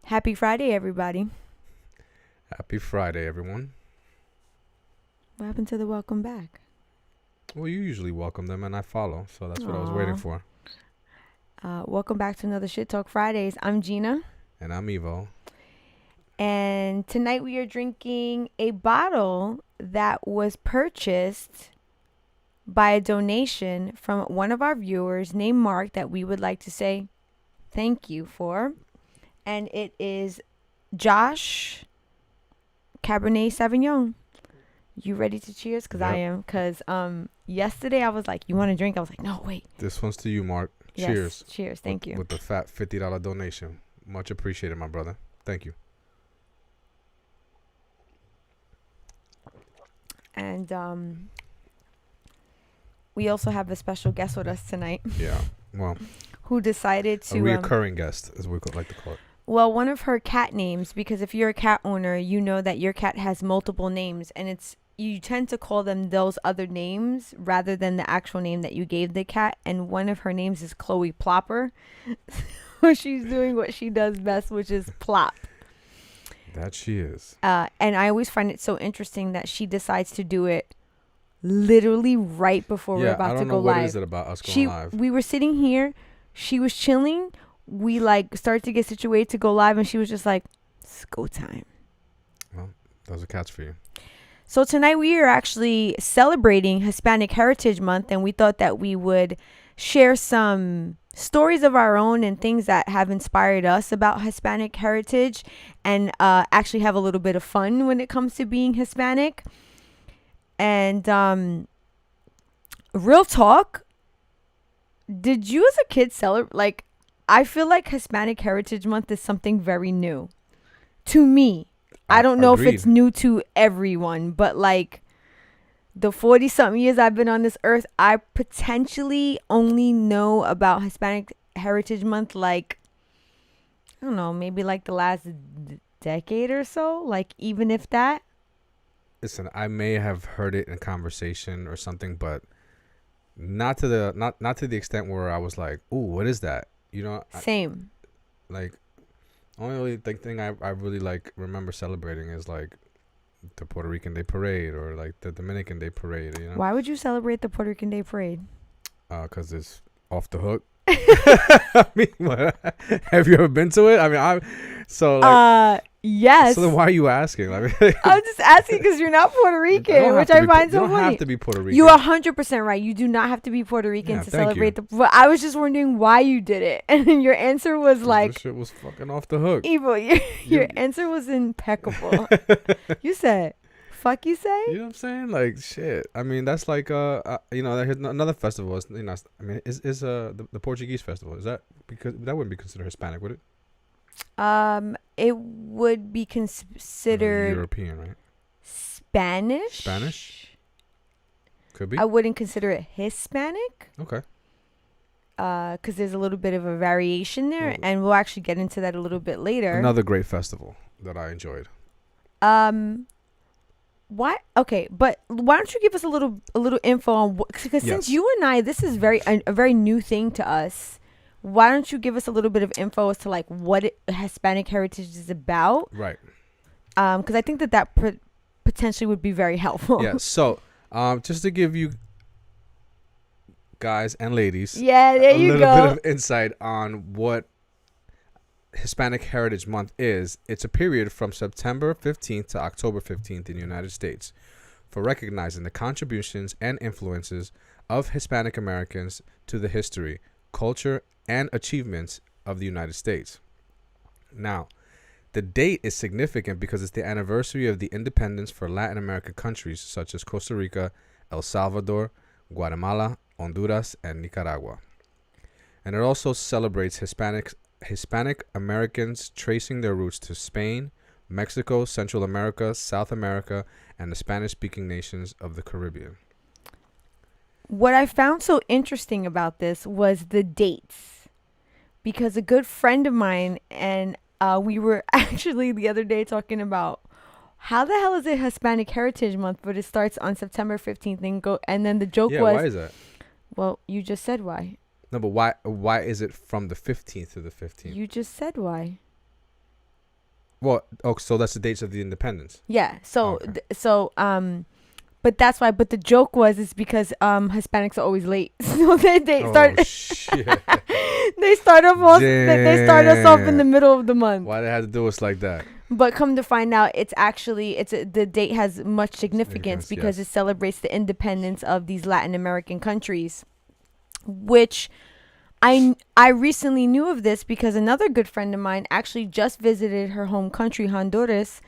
Happy Friday, everybody. Happy Friday, everyone. What happened to the welcome back? Well, you usually welcome them, and I follow, so that's what I was waiting for. Welcome back to another Shit Talk Fridays. I'm Gina. And I'm Evo. And tonight we are drinking a bottle that was purchased by a donation from one of our viewers named Mark that we would like to say thank you for. And it is Josh Cabernet Sauvignon. You ready to cheers? Because I am. Because yesterday I was like, you want to drink? I was like, no, wait. This one's to you, Mark. Yes, Cheers. Cheers. Thank you. With the fat $50 donation. Much appreciated, my brother. Thank you. And we also have a special guest with us tonight. Yeah. Well. Who decided to... A reoccurring guest, as we like to call it. Well, one of her cat names, because if you're a cat owner, you know that your cat has multiple names, and you tend to call them those other names rather than the actual name that you gave the cat. And one of her names is Chloe Plopper. She's doing what she does best, which is plop. That she is. And I always find it so interesting that she decides to do it literally right before we're about to go live. What is it about us going live? We were sitting here. She was chilling. We started to get situated to go live, and she was just like, it's go time. Well, those are cats for you. So tonight we are actually celebrating Hispanic Heritage Month, and we thought that we would share some stories of our own and things that have inspired us about Hispanic heritage, and actually have a little bit of fun when it comes to being Hispanic. And real talk, did you as a kid celebrate, I feel like Hispanic Heritage Month is something very new to me. I don't know if it's new to everyone, but the 40-something years I've been on this earth, I potentially only know about Hispanic Heritage Month, I don't know, maybe the last decade or so, even if that. Listen, I may have heard it in conversation or something, but not to the extent where I was like, ooh, what is that? You know, same. Only thing I really remember celebrating is the Puerto Rican Day Parade or the Dominican Day Parade. You know, why would you celebrate the Puerto Rican Day Parade? 'Cause it's off the hook. I mean, what? Have you ever been to it? I mean, yes. So then why are you asking? I'm just asking because you're not Puerto Rican, which I find so funny. You don't have to be Puerto Rican. You're 100% right. You do not have to be Puerto Rican to celebrate But I was just wondering why you did it, and your answer was this shit was fucking off the hook. Evil. Your answer was impeccable. You said, "Fuck," you say? You know what I'm saying? Shit. I mean, that's another festival. Is, I mean, is the Portuguese festival? Is that because that wouldn't be considered Hispanic, would it? It would be considered European, right? Spanish. Could be. I wouldn't consider it Hispanic. Okay. Because there's a little bit of a variation there, and we'll actually get into that a little bit later. Another great festival that I enjoyed. Why? Okay, but why don't you give us a little info on because since you and I, this is a very new thing to us. Why don't you give us a little bit of info as to what Hispanic heritage is about? Right. Because I think that potentially would be very helpful. Yeah. So, just to give you guys and ladies, there you go, a little bit of insight on what Hispanic Heritage Month is. It's a period from September 15th to October 15th in the United States for recognizing the contributions and influences of Hispanic Americans to the history, culture, and achievements of the United States. Now, the date is significant because it's the anniversary of the independence for Latin American countries such as Costa Rica, El Salvador, Guatemala, Honduras, and Nicaragua. And it also celebrates Hispanic Americans tracing their roots to Spain, Mexico, Central America, South America, and the Spanish-speaking nations of the Caribbean. What I found so interesting about this was the dates. Because a good friend of mine and we were actually the other day talking about how the hell is it Hispanic Heritage Month, but it starts on September 15th and then the joke was... why is that? Well, you just said why. No, but why is it from the 15th to the 15th? You just said why. Well, oh, so that's the dates of the independence. Yeah. So Okay. but that's why. But the joke was it's because Hispanics are always late, so they Oh start shit! they start off they start us off in the Damn. middle of the month. Why they had to do us like that? But come to find out, it's actually the date has much significance Significance, because yes. it celebrates the independence of these Latin American countries, which I recently knew of this because another good friend of mine actually just visited her home country, Honduras,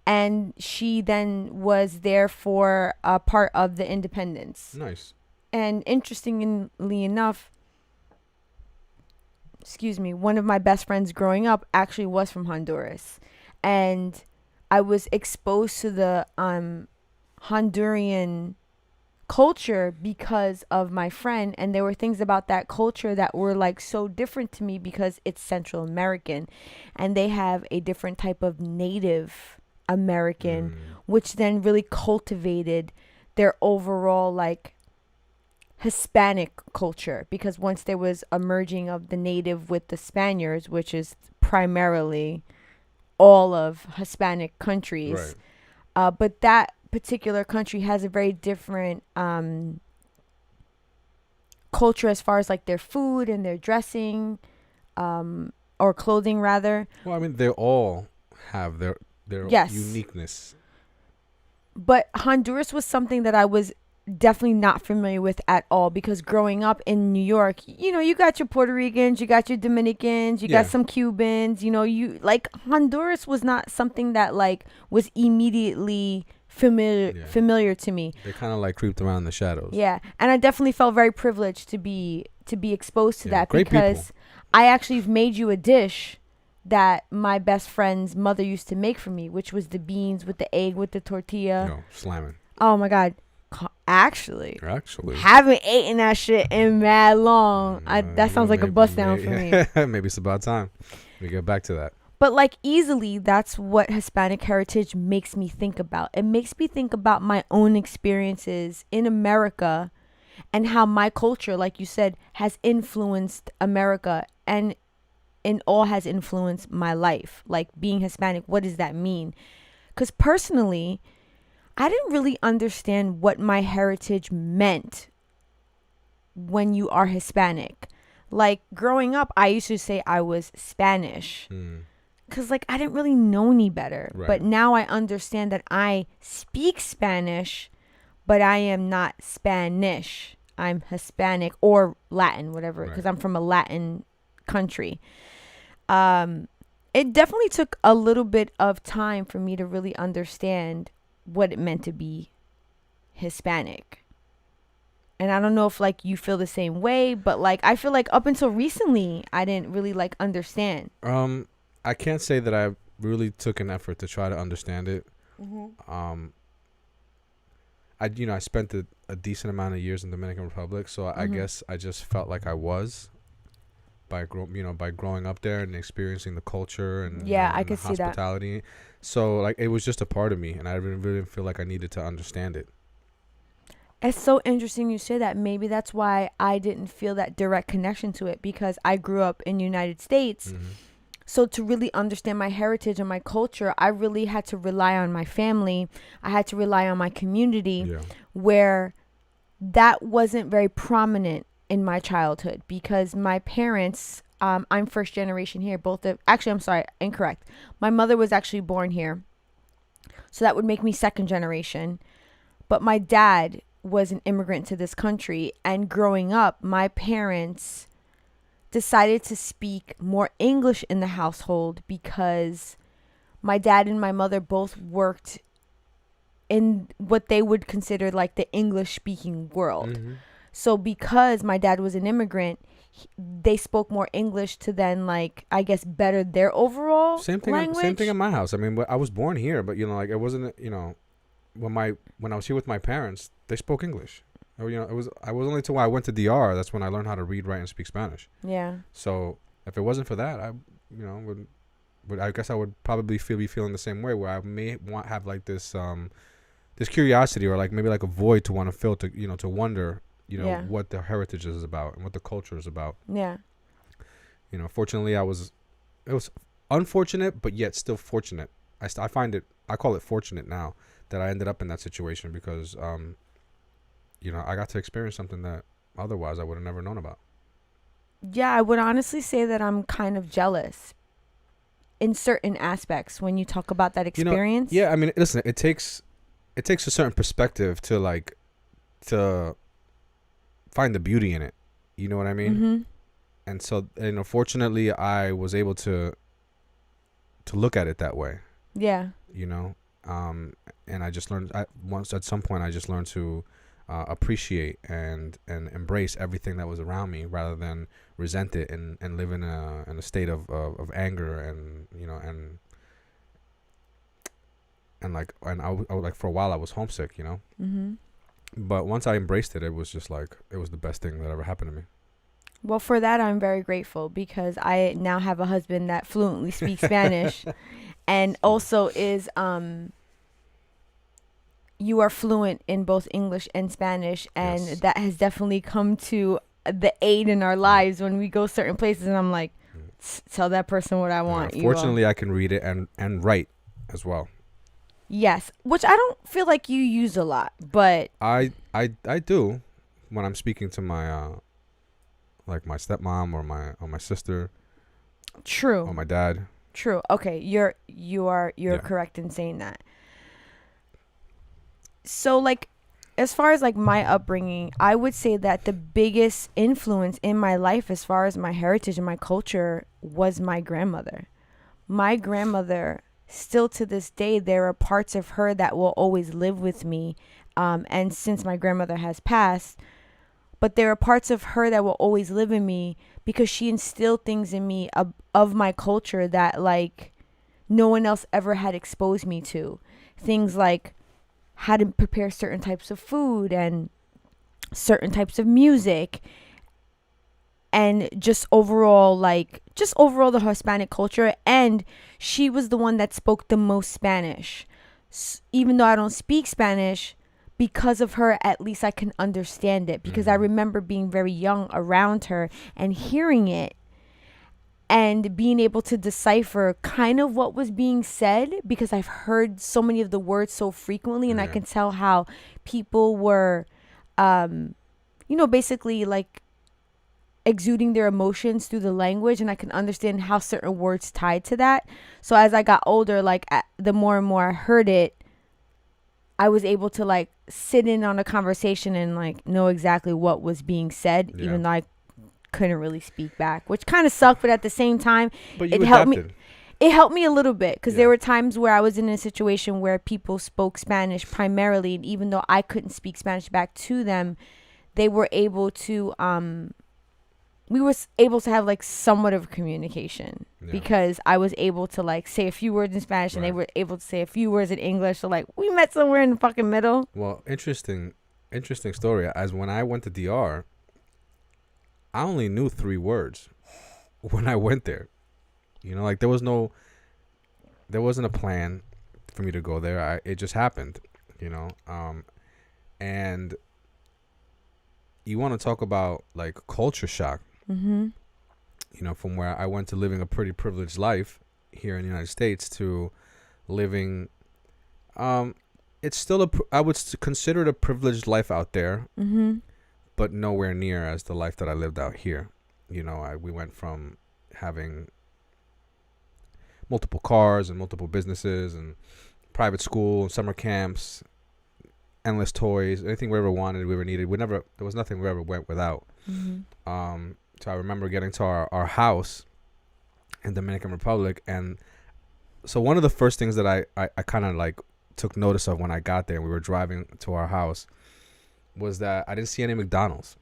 and she then was there for a part of the independence. Nice. And interestingly enough, excuse me, one of my best friends growing up actually was from Honduras. And I was exposed to the Honduran culture because of my friend, and there were things about that culture that were like so different to me because it's Central American and they have a different type of Native American, which then really cultivated their overall like Hispanic culture, because once there was a merging of the native with the Spaniards, which is primarily all of Hispanic countries. Right. But that particular country has a very different culture as far as like their food and their dressing, or clothing rather. Well, I mean, they all have their Yes. uniqueness. But Honduras was something that I was definitely not familiar with at all, because growing up in New York, you know, you got your Puerto Ricans, you got your Dominicans, you Yeah. got some Cubans, you know, you like Honduras was not something that like was immediately Yeah. familiar to me. They kind of like creeped around in the shadows. Yeah, and I definitely felt very privileged to be exposed to Yeah, that, great because people. I actually made you a dish that my best friend's mother used to make for me, which was the beans with the egg with the tortilla. No, slamming. Oh my god. Actually, Actually. haven't eaten that shit in mad long. That sounds like a bust down for me. Maybe it's about time we get back to that. But like easily, that's what Hispanic heritage makes me think about. It makes me think about my own experiences in America and how my culture, like you said, has influenced America and in all has influenced my life. Like being Hispanic, what does that mean? Because personally, I didn't really understand what my heritage meant when you are Hispanic. Like growing up, I used to say I was Spanish because like I didn't really know any better. Right. But now I understand that I speak Spanish, but I am not Spanish. I'm Hispanic or Latin, whatever, because Right. I'm from a Latin country. It definitely took a little bit of time for me to really understand what it meant to be Hispanic. And I don't know if like you feel the same way, but like I feel like up until recently I didn't really like understand. I can't say that I really took an effort to try to understand it. I spent a decent amount of years in the Dominican Republic, so I guess I just felt like I was by growing up there and experiencing the culture and Yeah, and I the could see that. hospitality. So like it was just a part of me, and I really didn't feel like I needed to understand it. It's so interesting you say that. Maybe that's why I didn't feel that direct connection to it, because I grew up in the United States. So to really understand my heritage and my culture, I really had to rely on my family. I had to rely on my community, Yeah. where that wasn't very prominent in my childhood, because my parents, I'm first generation here. Actually, I'm sorry, incorrect. My mother was actually born here. So that would make me second generation. But my dad was an immigrant to this country. And growing up, my parents decided to speak more English in the household because my dad and my mother both worked in what they would consider like the English speaking world. So because my dad was an immigrant, they spoke more English to then like I guess better their overall Same thing. language. Same thing in my house. I mean, I was born here, but like it wasn't. When I was here with my parents, they spoke English. I was only till I went to DR. That's when I learned how to read, write, and speak Spanish. Yeah. So if it wasn't for that, I guess I would probably be feeling the same way, where I may have like this this curiosity, or like maybe like a void to want to fill, to wonder Yeah. what the heritage is about and what the culture is about. Yeah. Fortunately, it was unfortunate, but yet still fortunate. I find it. I call it fortunate now that I ended up in that situation because, I got to experience something that otherwise I would have never known about. Yeah, I would honestly say that I'm kind of jealous in certain aspects when you talk about that experience. Yeah. I mean, listen, it takes a certain perspective to find the beauty in it. You know what I mean? Mm-hmm. And so, fortunately, I was able to look at it that way. Yeah. And I just learned. At some point, I just learned to appreciate and embrace everything that was around me, rather than resent it and live in a state of anger and I was like, for a while I was homesick. Mm-hmm. But once I embraced it, it was just like it was the best thing that ever happened to me. Well, for that, I'm very grateful because I now have a husband that fluently speaks Spanish and also is, you are fluent in both English and Spanish. And Yes. that has definitely come to the aid in our lives when we go certain places. And I'm like, tell that person what I want. Fortunately, I can read it and write as well. Yes, which I don't feel like you use a lot, but I do when I'm speaking to my like my stepmom or my sister true. or my dad. True. Okay, you're Yeah. correct in saying that. So like as far as like my upbringing, I would say that the biggest influence in my life as far as my heritage and my culture was my grandmother. My grandmother, still to this day, there are parts of her that will always live with me. And since my grandmother has passed, but there are parts of her that will always live in me because she instilled things in me of my culture that like no one else ever had exposed me to. Things like how to prepare certain types of food and certain types of music and just overall the Hispanic culture. And she was the one that spoke the most Spanish. Even though I don't speak Spanish, because of her, at least I can understand it, because I remember being very young around her and hearing it and being able to decipher kind of what was being said, because I've heard so many of the words so frequently, and I can tell how people were basically like exuding their emotions through the language, and I can understand how certain words tied to that. So as I got older, like the more and more I heard it, I was able to like sit in on a conversation and like know exactly what was being said, even though I couldn't really speak back, which kind of sucked. But at the same time, But you it helped adapted. me. It helped me a little bit because there were times where I was in a situation where people spoke Spanish primarily, and even though I couldn't speak Spanish back to them, they were able to we were able to have like somewhat of communication because I was able to like say a few words in Spanish and they were able to say a few words in English. So like we met somewhere in the fucking middle. Well, interesting story. As when I went to DR, I only knew 3 words when I went there. Like there wasn't a plan for me to go there. It just happened, and you want to talk about like culture shock. Mm-hmm. From where I went to living a pretty privileged life here in the United States to living, it's still I would consider it a privileged life out there, but nowhere near as the life that I lived out here. We went from having multiple cars and multiple businesses and private school, summer camps, endless toys, anything we ever wanted, we ever needed. There was nothing we ever went without. So I remember getting to our house in Dominican Republic, and so one of the first things that I kind of like took notice of when I got there and we were driving to our house was that I didn't see any McDonald's.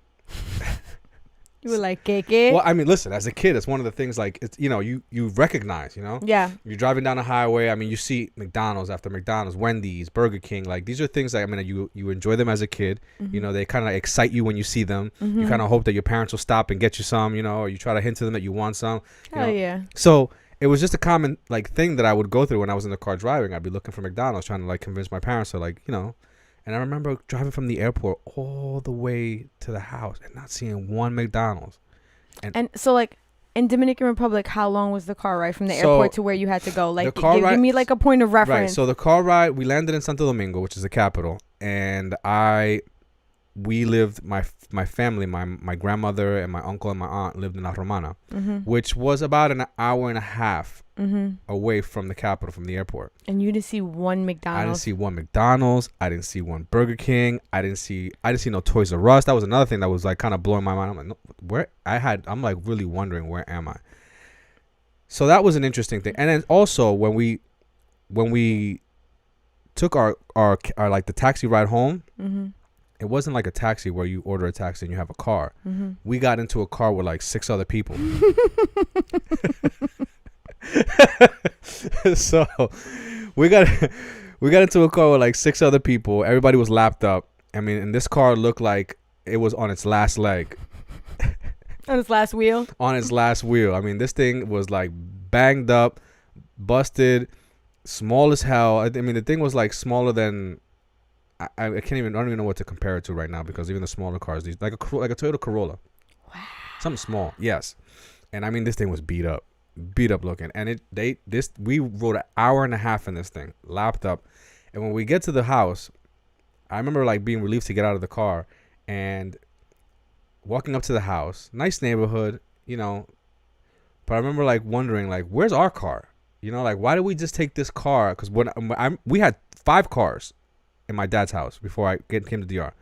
You were like, "Keke." Well, I mean, listen, as a kid, it's one of the things like it's you recognize, Yeah. You're driving down the highway. I mean, you see McDonald's after McDonald's, Wendy's, Burger King. Like these are things that you enjoy them as a kid. They kind of excite you when you see them. You kind of hope that your parents will stop and get you some, or you try to hint to them that you want some. Yeah. So it was just a common like thing that I would go through when I was in the car driving. I'd be looking for McDonald's, trying to like convince my parents to like, And I remember driving from the airport all the way to the house and not seeing one McDonald's. And so like in Dominican Republic, how long was the car ride from the So, airport to where you had to go? Like, car give ride- me like a point of Right. reference. So the car ride, we landed in Santo Domingo, which is the capital, and we lived, my family, my grandmother and my uncle and my aunt lived in La Romana, which was about an hour and a half away from the capital, from the airport. And you didn't see one McDonald's. I didn't see one McDonald's. I didn't see one Burger King. I didn't see no Toys R Us. That was another thing that was like kind of blowing my mind. I'm like, no, I'm like really wondering, where am I? So that was an interesting thing. And then also when we took our like the taxi ride home, it wasn't like a taxi where you order a taxi and you have a car. We got into a car with like 6 other people. So we got into a car with like 6 other people. Everybody was lapped up. I mean, and this car looked like it was on its last leg. On its last wheel. On its last wheel. I mean, this thing was like banged up, busted, small as hell. I mean, the thing was like smaller than I don't even know what to compare it to right now, because even the smaller cars, these like a Toyota Corolla. Wow. Something small, yes. And I mean, this thing was beat up looking, and we rode an hour and a half in this thing, lapped up. And when we get to the house, I remember like being relieved to get out of the car and walking up to the house. Nice neighborhood, you know, but I remember like wondering, like, where's our car? You know, like, why did we just take this car? Because we had 5 cars in my dad's house before I came to DR.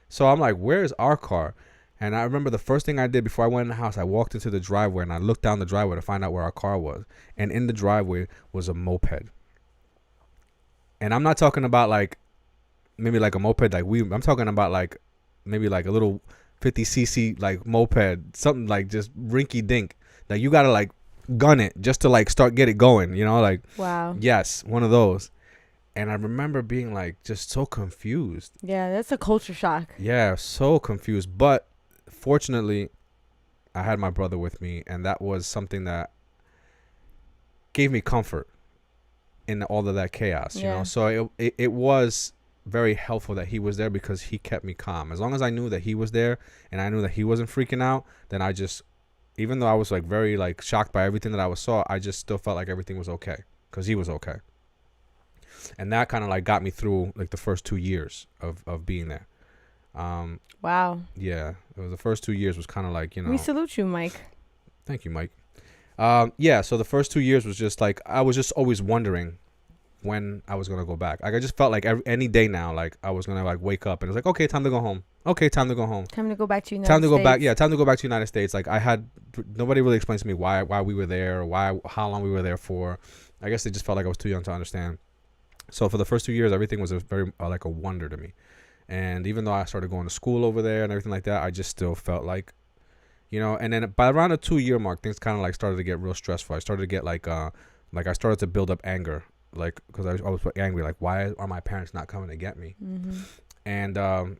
So I'm like, where's our car? And I remember the first thing I did before I went in the house, I walked into the driveway and I looked down the driveway to find out where our car was. And in the driveway was a moped. And I'm not talking about like maybe like a moped like I'm talking about like maybe like a little 50cc like moped, something like just rinky dink. Like you gotta like gun it just to like get it going, you know, like, wow. Yes, one of those. And I remember being like just so confused. Yeah, that's a culture shock. Yeah, so confused. But fortunately, I had my brother with me, and that was something that gave me comfort in all of that chaos, you know. So it was very helpful that he was there, because he kept me calm. As long as I knew that he was there and I knew that he wasn't freaking out, then I just, even though I was like very like shocked by everything that I saw, I just still felt like everything was okay because he was okay. And that kind of like got me through like the first 2 years of being there. Wow. Yeah, it was the first 2 years was kind of like, you know. We salute you, Mike. Thank you, Mike. Yeah, so the first 2 years was just like, I was just always wondering when I was going to go back. Like I just felt like any day now, like I was going to like wake up and it was like, okay, time to go home. Okay, time to go home. Time to go back to United States. Time to go back. Yeah, time to go back to United States. Like nobody really explained to me why we were there, or how long we were there for. I guess they just felt like I was too young to understand. So for the first 2 years, everything was a very like a wonder to me. And even though I started going to school over there and everything like that, I just still felt like, you know. And then by around the 2 year mark, things kind of like started to get real stressful. I started to get like I started to build up anger, like because I was angry, like why are my parents not coming to get me? Mm-hmm.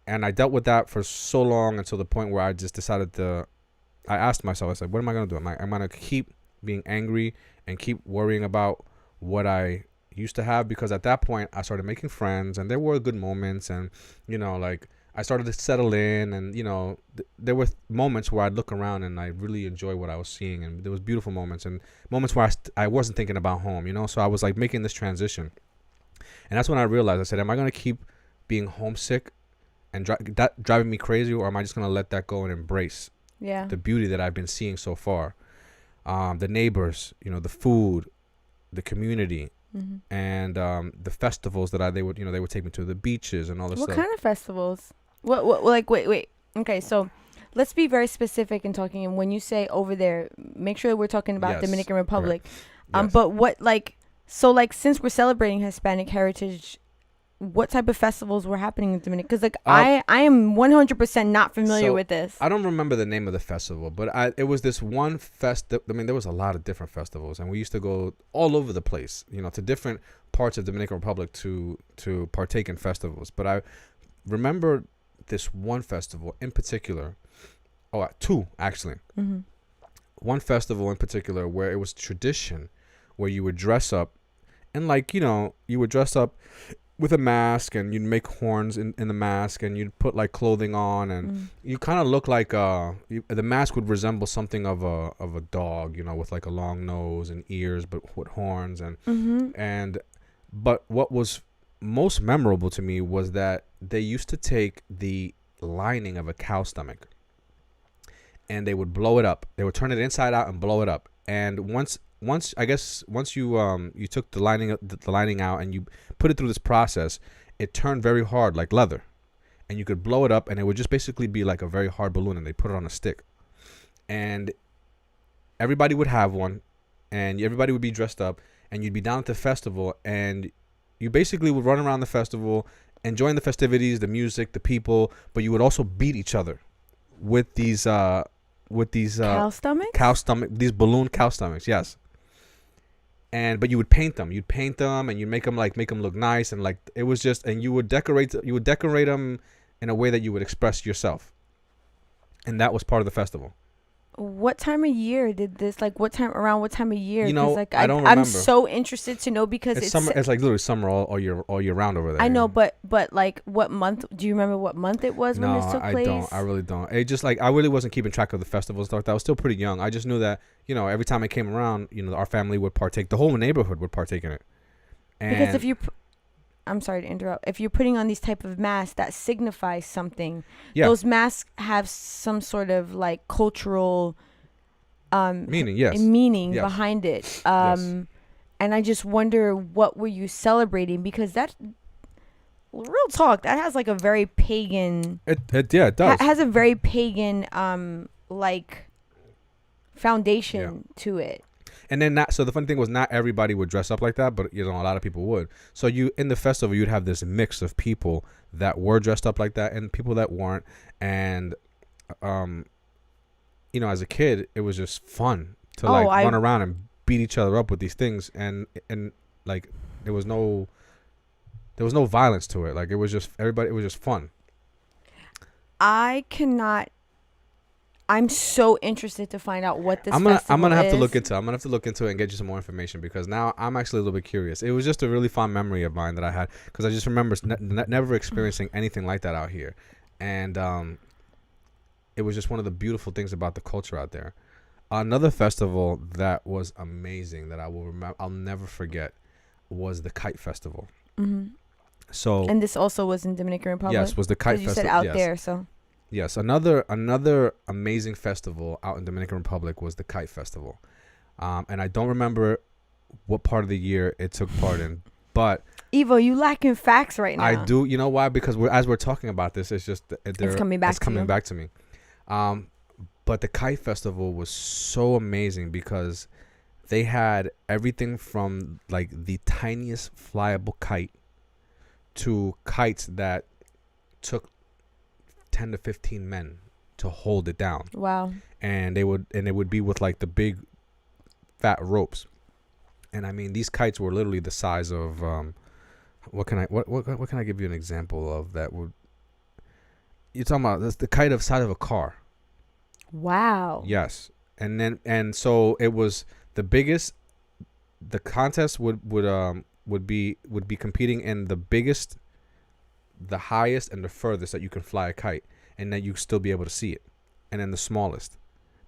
And I dealt with that for so long until the point where I just decided I asked myself, I said, what am I gonna do? I'm gonna keep being angry and keep worrying about what I used to have, because at that point I started making friends and there were good moments, and you know, like I started to settle in, and you know, there were moments where I'd look around and I really enjoy what I was seeing, and there was beautiful moments and moments where I wasn't thinking about home, you know. So I was like making this transition, and that's when I realized, I said, am I going to keep being homesick and that driving me crazy, or am I just going to let that go and embrace the beauty that I've been seeing so far? The neighbors, you know, the food, the community. Mm-hmm. And the festivals that they would take me to, the beaches and all this stuff. What kind of festivals? What like wait. Okay, so let's be very specific in talking. And when you say over there, make sure that we're talking about Dominican Republic. Yes. But what since we're celebrating Hispanic Heritage, what type of festivals were happening in Dominican? Because I am 100% not familiar with this. I don't remember the name of the festival, but it was this one I mean, there was a lot of different festivals, and we used to go all over the place, you know, to different parts of Dominican Republic to partake in festivals. But I remember this one festival in particular. Oh, 2 actually. Mm-hmm. One festival in particular where it was tradition, where you would dress up, and like, you know, you would dress up with a mask, and you'd make horns in the mask, and you'd put like clothing on, and you kind of look like the mask would resemble something of a dog, with like a long nose and ears, but with horns, and but what was most memorable to me was that they used to take the lining of a cow stomach, and they would blow it up. They would turn it inside out and blow it up. And once you took the lining out and you put it through this process, it turned very hard like leather, and you could blow it up, and it would just basically be like a very hard balloon, and they put it on a stick, and everybody would have one, and everybody would be dressed up, and you'd be down at the festival, and you basically would run around the festival enjoying the festivities, the music, the people, but you would also beat each other with these cow stomach, these balloon cow stomachs. Yes. But you would paint them. You'd paint them, and you'd make them look nice, and like it was just. And you would decorate them in a way that you would express yourself, and that was part of the festival. What time of year did this? Like, around what time of year? Like, I don't remember. I'm so interested to know because it's summer. It's like literally summer all year round over there. I know, but like, what month? Do you remember what month it was when this took place? No, I don't. I really don't. It just like I really wasn't keeping track of the festivals stuff. I was still pretty young. I just knew that every time it came around, our family would partake. The whole neighborhood would partake in it. And because if you I'm sorry to interrupt. If you're putting on these type of masks that signifies something, those masks have some sort of like cultural meaning, yes, behind it. And I just wonder, what were you celebrating? Because that, real talk, that has like a very pagan. It does. It has a very pagan like foundation to it. And then so the funny thing was, not everybody would dress up like that, but a lot of people would. So in the festival, you'd have this mix of people that were dressed up like that and people that weren't. And as a kid, it was just fun to run around and beat each other up with these things, and like there was no violence to it. Like it was just everybody. It was just fun. I'm so interested to find out what this festival is. I'm gonna have to look into it and get you some more information, because now I'm actually a little bit curious. It was just a really fond memory of mine that I had, because I just remember never experiencing anything like that out here, and it was just one of the beautiful things about the culture out there. Another festival that was amazing that I'll never forget was the Kite Festival. Mm-hmm. So, and this also was in Dominican Republic. Yes, was the Kite Festival. You said out there, so. Yes, another amazing festival out in Dominican Republic was the Kite Festival, and I don't remember what part of the year it took part in, but Evo, you lacking facts right now. I do. You know why? Because as we're talking about this, it's just it's coming back to me. But the Kite Festival was so amazing because they had everything from like the tiniest flyable kite to kites that took 10 to 15 men to hold it down. Wow. And it would be with like the big fat ropes. And I mean, these kites were literally the size of what can I give you an example of that would, you're talking about the kite of size of a car. Wow. Yes. And so it was the biggest. The contest would be competing in the biggest, the highest, and the furthest that you can fly a kite, and that you still be able to see it, and then the smallest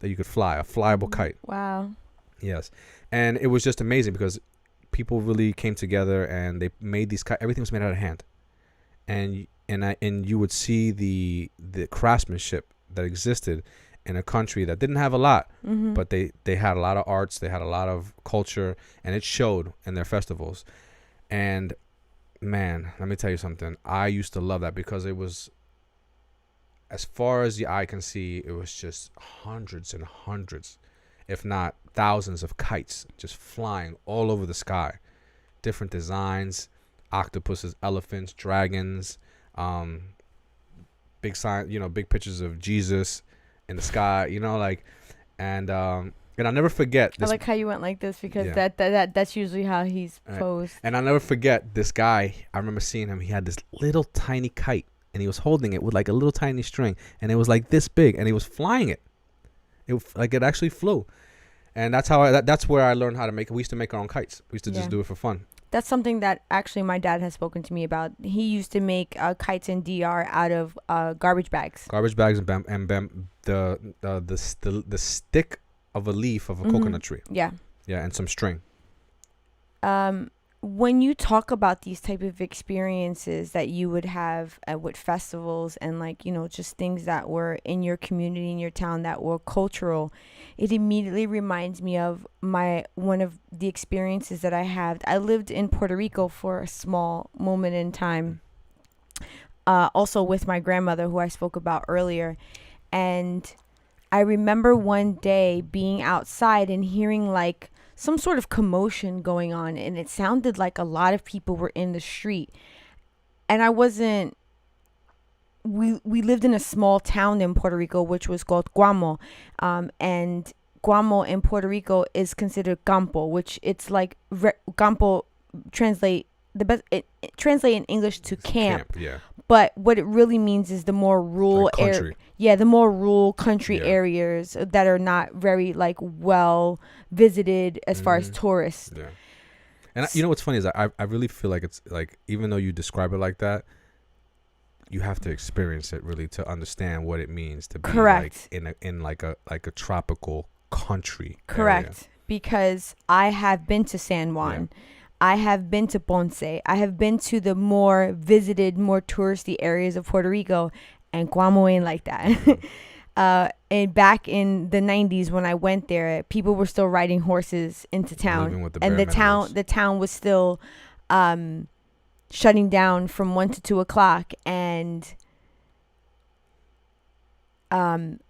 that you could fly, a flyable kite. Wow. Yes. And it was just amazing because people really came together and they made these kites. Everything was made out of hand, and you would see the craftsmanship that existed in a country that didn't have a lot, but they had a lot of arts, they had a lot of culture, and it showed in their festivals. And man, let me tell you something. I used to love that because it was, as far as the eye can see, it was just hundreds and hundreds, if not thousands of kites just flying all over the sky. Different designs, octopuses, elephants, dragons, big big pictures of Jesus in the sky, and I'll never forget this. I like how you went like this because that's usually how he's posed. And I'll never forget this guy. I remember seeing him. He had this little tiny kite, and he was holding it with like a little tiny string, and it was like this big, and he was flying it. It actually flew, and that's where I learned how to make it. We used to make our own kites. We used to just do it for fun. That's something that actually my dad has spoken to me about. He used to make kites in DR out of garbage bags. Garbage bags and the stick of a leaf of a coconut tree. Yeah. Yeah, and some string. When you talk about these type of experiences that you would have with festivals and like, you know, just things that were in your community, in your town, that were cultural, it immediately reminds me of one of the experiences that I had. I lived in Puerto Rico for a small moment in time, also with my grandmother, who I spoke about earlier. And I remember one day being outside and hearing like some sort of commotion going on, and it sounded like a lot of people were in the street. And I wasn't we lived in a small town in Puerto Rico which was called Guamo, and Guamo in Puerto Rico is considered campo, which it's like campo translate the best it translate in English to camp. Yeah. But what it really means is the more rural Like country. the more rural country Yeah. areas that are not very like well visited as far as tourists. Yeah. And you know what's funny is I really feel like it's like, even though you describe it like that, you have to experience it really to understand what it means to be Correct. like in like a tropical country. Correct. Area. Because I have been to San Juan. I have been to Ponce. I have been to the more visited, more touristy areas of Puerto Rico, and Guamo ain't like that. And back in the 90s when I went there, people were still riding horses into town, Living with the and bare the minimums. town was still shutting down from 1 to 2 o'clock, and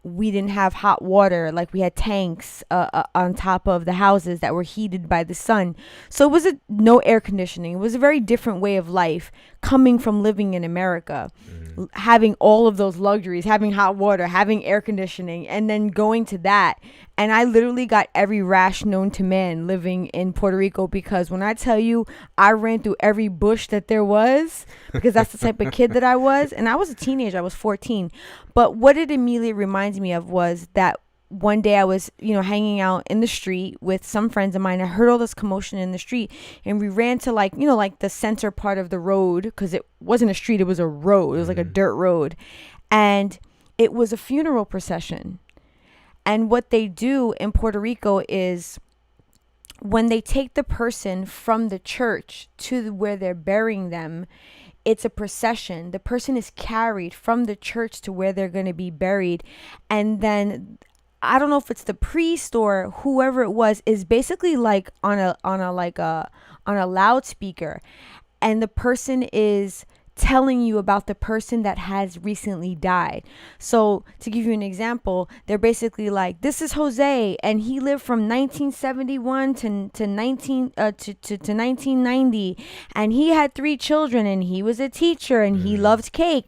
we didn't have hot water. Like, we had tanks on top of the houses that were heated by the sun. So it was no air conditioning. It was a very different way of life coming from living in America, having all of those luxuries, having hot water, having air conditioning, and then going to that. And I literally got every rash known to man living in Puerto Rico, because when I tell you I ran through every bush that there was, because that's the type of kid that I was. And I was a teenager. I was 14. But what it immediately reminds me of was that one day I was, hanging out in the street with some friends of mine. I heard all this commotion in the street, and we ran to like the center part of the road, because it wasn't a street, it was a road. It was like a dirt road. And it was a funeral procession. And what they do in Puerto Rico is, when they take the person from the church to where they're burying them, it's a procession. The person is carried from the church to where they're going to be buried. And then I don't know if it's the priest or whoever it was, is basically like on a loudspeaker, and the person is telling you about the person that has recently died. So to give you an example, they're basically like, this is Jose, and he lived from 1971 to 1990, and he had 3 children, and he was a teacher, and he loved cake.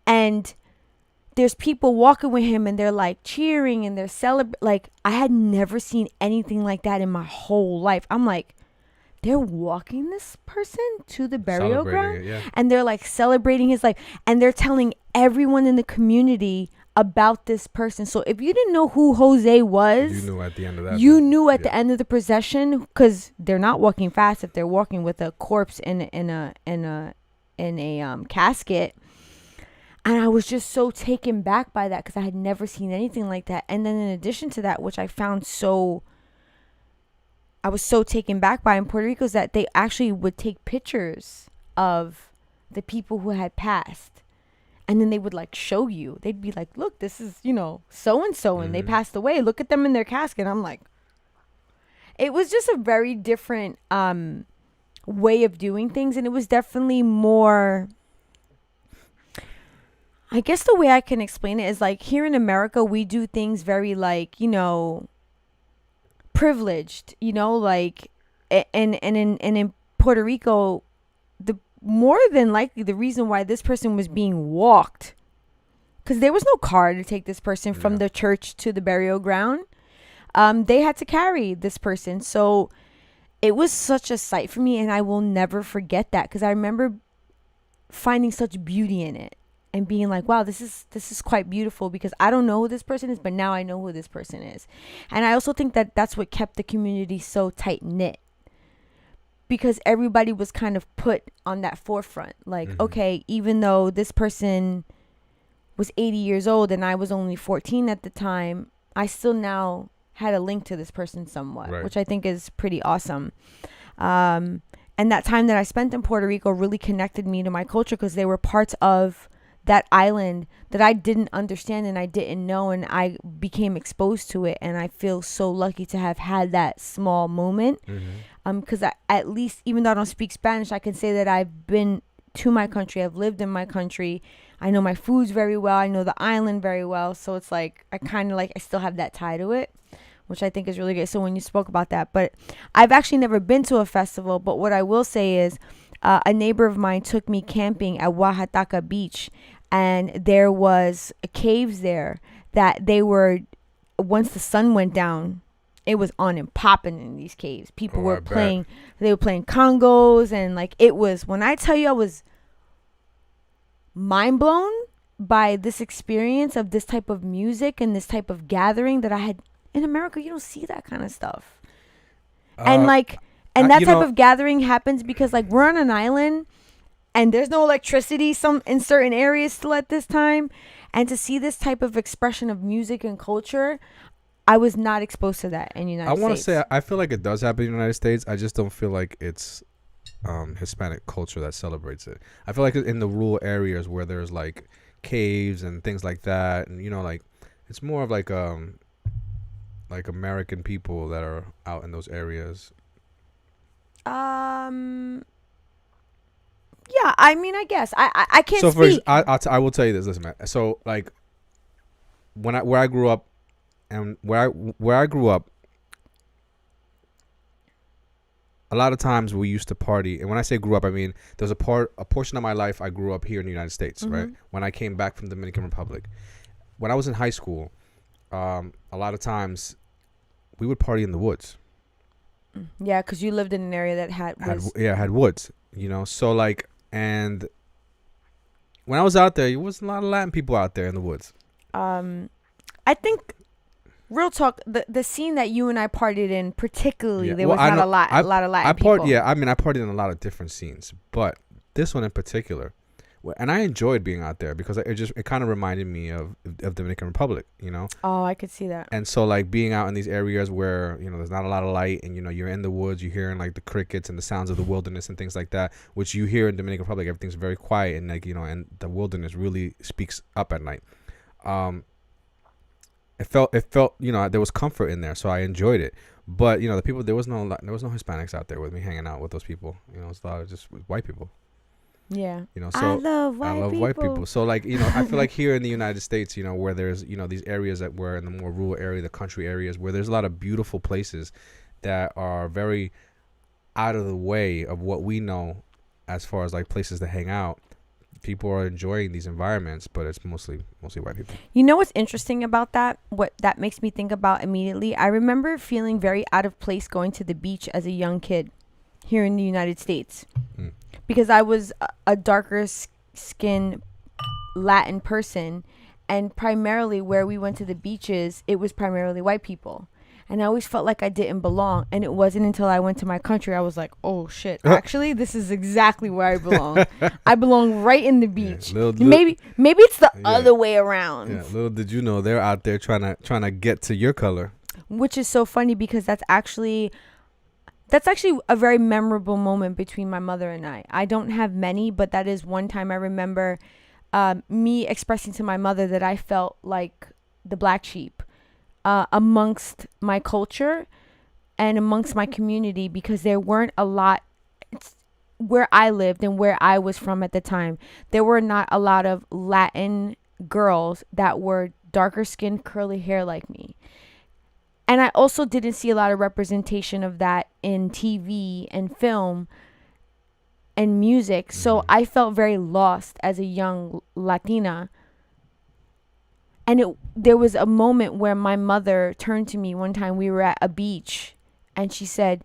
And there's people walking with him, and they're like cheering, and they're celebrating. Like, I had never seen anything like that in my whole life. I'm like, they're walking this person to the burial ground, and they're like celebrating his life, and they're telling everyone in the community about this person. So if you didn't know who Jose was, you knew at the end of that. You knew at the end of the procession, because they're not walking fast if they're walking with a corpse in a casket. And I was just so taken back by that, because I had never seen anything like that. And then in addition to that, which I was so taken back by in Puerto Rico, is that they actually would take pictures of the people who had passed. And then they would like show you. They'd be like, look, this is, so-and-so, and they passed away. Look at them in their casket. I'm like, it was just a very different way of doing things. And it was definitely more, I guess the way I can explain it is like, here in America, we do things very like, privileged, like, and in Puerto Rico, the more than likely the reason why this person was being walked, because there was no car to take this person from the church to the burial ground, they had to carry this person. So it was such a sight for me, and I will never forget that, because I remember finding such beauty in it and being like, wow, this is quite beautiful, because I don't know who this person is, but now I know who this person is. And I also think that that's what kept the community so tight knit, because everybody was kind of put on that forefront. Like, okay, even though this person was 80 years old and I was only 14 at the time, I still now had a link to this person somewhat, Right. which I think is pretty awesome. And that time that I spent in Puerto Rico really connected me to my culture because they were parts of that island that I didn't understand and I didn't know, and I became exposed to it. And I feel so lucky to have had that small moment. Because at least, even though I don't speak Spanish, I can say that I've been to my country. I've lived in my country. I know my foods very well. I know the island very well. So it's like, I kind of like, I still have that tie to it, which I think is really good. So when you spoke about that, but I've actually never been to a festival, but what I will say is a neighbor of mine took me camping at Oaxaca Beach, and there was caves there that they were, once the sun went down, it was on and popping in these caves. People were playing, they were playing congos, and like, it was, when I tell you I was mind blown by this experience of this type of music and this type of gathering that I had in America. You don't see that kind of stuff. And like, and that type of gathering happens because like we're on an island and there's no electricity in certain areas still at this time. And to see this type of expression of music and culture, I was not exposed to that in the United States. I want to say, I feel like it does happen in the United States. I just don't feel like it's Hispanic culture that celebrates it. I feel like in the rural areas where there's like caves and things like that, and you know, like it's more of like American people that are out in those areas. Yeah, I mean, I guess I can't speak. I will tell you this. Listen, man. So like where I grew up, and where I grew up, a lot of times we used to party. And when I say grew up, I mean there's a portion of my life I grew up here in the United States, right? When I came back from the Dominican Republic, when I was in high school, a lot of times we would party in the woods. Yeah, because you lived in an area that had woods. You know, so like, and when I was out there, there was a lot of Latin people out there in the woods. I think, real talk, the scene that you and I partied in, particularly, there was not a lot of Latin people. Yeah, I mean, I partied in a lot of different scenes, but this one in particular, and I enjoyed being out there because it kind of reminded me of Dominican Republic, you know. Oh, I could see that. And so like being out in these areas where, you know, there's not a lot of light, and you know, you're in the woods, you're hearing like the crickets and the sounds of the wilderness and things like that, which you hear in Dominican Republic. Everything's very quiet, and like, you know, and the wilderness really speaks up at night. It felt, you know, there was comfort in there, so I enjoyed it. But you know, the people, there was no Hispanics out there with me hanging out with those people. You know, it's a lot of just white people. Yeah. You know, so I love white people. So like, you know, I feel like here in the United States, you know, where there's, you know, these areas that were in the more rural area, the country areas, where there's a lot of beautiful places that are very out of the way of what we know as far as like places to hang out. People are enjoying these environments, but it's mostly white people. You know what's interesting about that? What that makes me think about immediately? I remember feeling very out of place going to the beach as a young kid here in the United States. Because I was a darker skinned Latin person, and primarily where we went to the beaches, it was primarily white people. And I always felt like I didn't belong. And it wasn't until I went to my country, I was like, oh shit, actually, this is exactly where I belong. I belong right in the beach. Yeah, maybe it's the other way around. Yeah, little did you know they're out there trying to get to your color. Which is so funny because that's actually a very memorable moment between my mother and I. I don't have many, but that is one time I remember me expressing to my mother that I felt like the black sheep amongst my culture and amongst my community, because there weren't a lot where I lived and where I was from at the time. There were not a lot of Latin girls that were darker skinned, curly hair like me. And I also didn't see a lot of representation of that in TV and film and music. So I felt very lost as a young Latina. And there was a moment where my mother turned to me one time. We were at a beach and she said,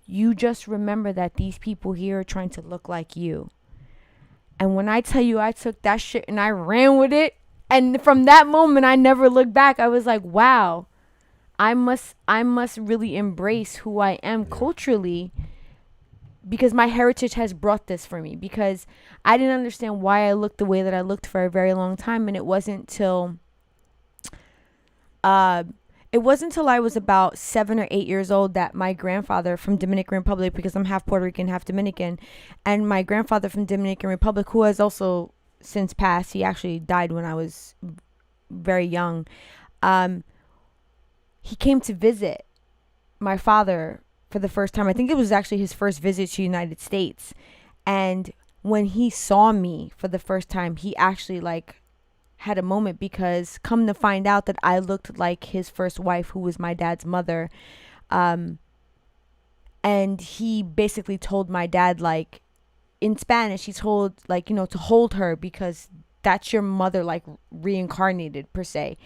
you just remember that these people here are trying to look like you. And when I tell you, I took that shit and I ran with it. And from that moment, I never looked back. I was like, wow. I must really embrace who I am culturally because my heritage has brought this for me, because I didn't understand why I looked the way that I looked for a very long time. And uh, it wasn't till I was about 7 or 8 years old that my grandfather from Dominican Republic, because I'm half Puerto Rican, half Dominican, and my grandfather from Dominican Republic, who has also since passed, he actually died when I was very young. He came to visit my father for the first time. I think it was actually his first visit to the United States. And when he saw me for the first time, he actually like had a moment, because come to find out that I looked like his first wife, who was my dad's mother. And he basically told my dad, like, in Spanish, he told, like, you know, to hold her because that's your mother, like, reincarnated per se.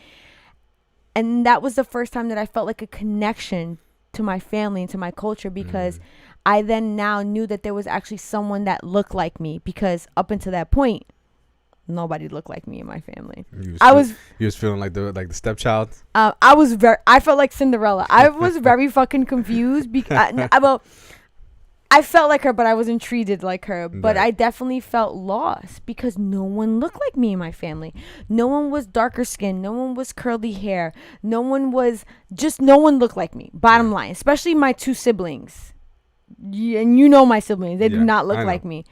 And that was the first time that I felt like a connection to my family and to my culture, because I then now knew that there was actually someone that looked like me, because up until that point, nobody looked like me in my family. You was feeling like the stepchild. I felt like Cinderella. I was very fucking confused because I felt like her, but I wasn't treated like her. But I definitely felt lost because no one looked like me in my family. No one was darker skinned. No one was curly hair. No one looked like me. Bottom line, especially my two siblings. And you know my siblings. They do not look like me.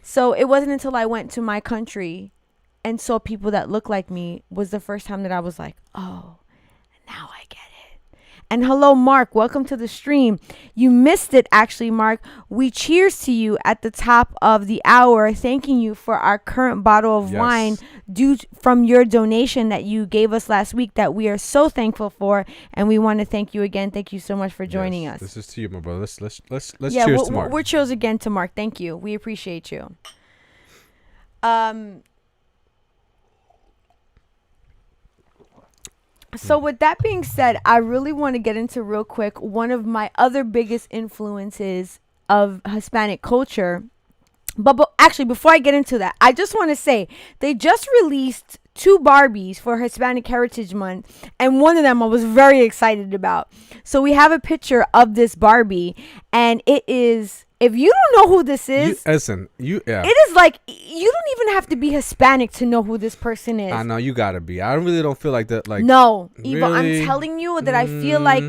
So it wasn't until I went to my country and saw people that look like me was the first time that I was like, oh, now I get it. And hello, Mark. Welcome to the stream. You missed it, actually, Mark. We cheers to you at the top of the hour, thanking you for our current bottle of wine due from your donation that you gave us last week that we are so thankful for. And we want to thank you again. Thank you so much for joining us. This is to you, my brother. Let's cheers to Mark. We're cheers again to Mark. Thank you. We appreciate you. So with that being said, I really want to get into real quick one of my other biggest influences of Hispanic culture. But actually, before I get into that, I just want to say they just released 2 Barbies for Hispanic Heritage Month, and one of them I was very excited about. So we have a picture of this Barbie, and it is, if you don't know who this is, it is like, you don't even have to be Hispanic to know who this person is. I know, you gotta be. I really don't feel like that. Like, no, Eva, really? I'm telling you that I feel like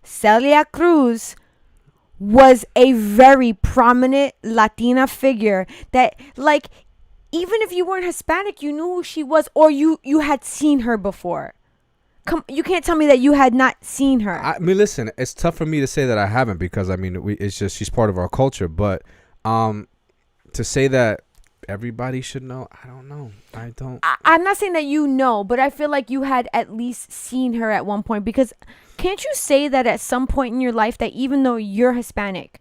Celia Cruz was a very prominent Latina figure that, like, even if you weren't Hispanic, you knew who she was, or you had seen her before. You can't tell me that you had not seen her. I mean, listen, it's tough for me to say that I haven't, because I mean, it's just, she's part of our culture. But to say that everybody should know, I don't know. I'm not saying that you know, but I feel like you had at least seen her at one point, because can't you say that at some point in your life that even though you're Hispanic,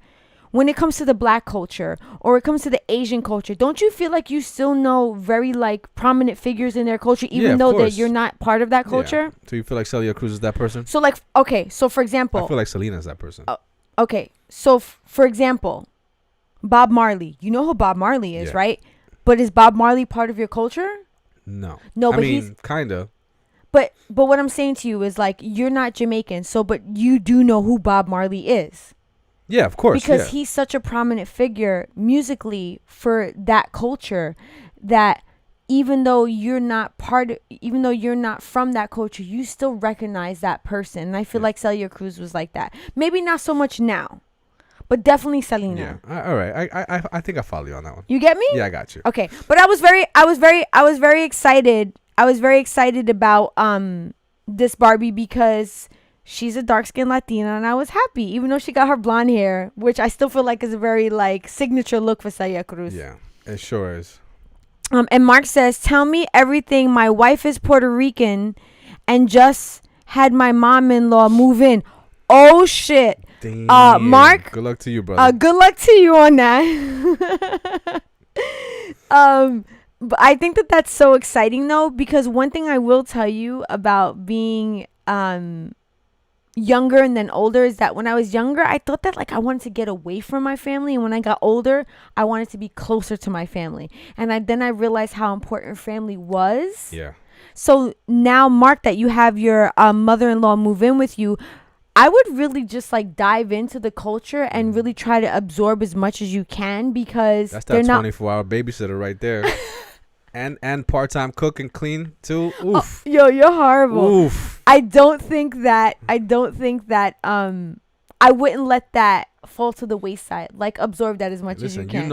when it comes to the black culture or it comes to the Asian culture, don't you feel like you still know very like prominent figures in their culture, even though that you're not part of that culture? Yeah. So you feel like Celia Cruz is that person? So like, okay, so for example, I feel like Selena is that person. Okay, so for example, Bob Marley. You know who Bob Marley is, right? But is Bob Marley part of your culture? No, but I mean, kind of. But what I'm saying to you is, like, you're not Jamaican, so but you do know who Bob Marley is. Yeah, of course. Because he's such a prominent figure musically for that culture that even though you're not from that culture, you still recognize that person. And I feel like Celia Cruz was like that. Maybe not so much now, but definitely Selena. Yeah. All right. I think I follow you on that one. You get me? Yeah, I got you. Okay. But I was very excited. I was very excited about this Barbie because she's a dark-skinned Latina, and I was happy, even though she got her blonde hair, which I still feel like is a very like signature look for Celia Cruz. Yeah, it sure is. And Mark says, "Tell me everything. My wife is Puerto Rican, and just had my mom-in-law move in." Oh shit! Damn. Mark, good luck to you, brother. Good luck to you on that. But I think that that's so exciting though, because one thing I will tell you about being younger and then older is that when I was younger, I thought that like I wanted to get away from my family, and when I got older, I wanted to be closer to my family. And then I realized how important family was. Yeah. So now, Mark, that you have your mother-in-law move in with you, I would really just like dive into the culture and really try to absorb as much as you can, because That's they're that not 24-hour babysitter right there. and part-time cook and clean too. Oof. Yo, you're horrible. Oof. I don't think that I wouldn't let that fall to the wayside. Like, absorb that as much as you can.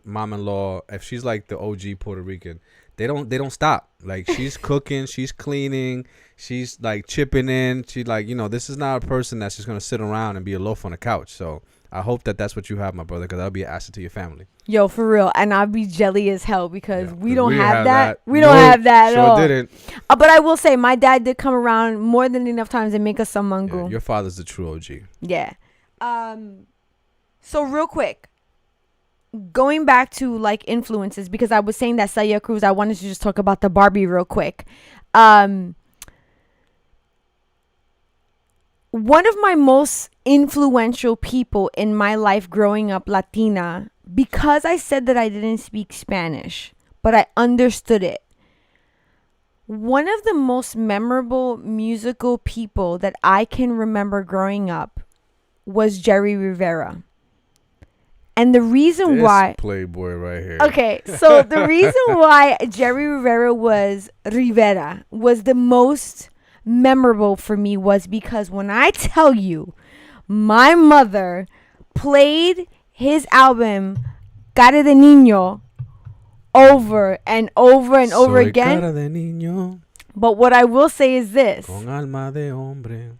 Mom-in-law, if she's like the OG Puerto Rican, they don't stop. Like, she's cooking, she's cleaning, she's like chipping in. She like, this is not a person that's just gonna sit around and be a loaf on the couch. So I hope that's what you have, my brother, because that'll be an asset to your family. Yo, for real. And I'll be jelly as hell because we don't didn't have that. We Nope, don't have that at all. Sure didn't. But I will say, my dad did come around more than enough times and make us some mango. Yeah, your father's the true OG. Yeah. So real quick, going back to like influences, because I was saying that Celia Cruz, I wanted to just talk about the Barbie real quick. One of my most influential people in my life growing up, Latina, because I said that I didn't speak Spanish, but I understood it. One of the most memorable musical people that I can remember growing up was Jerry Rivera. And the reason why playboy right here. Okay, so the reason why Jerry Rivera was the most memorable for me was because when I tell you, my mother played his album Cara de Niño over and over and over again. Cara de niño, but what I will say is this. Con alma de hombre.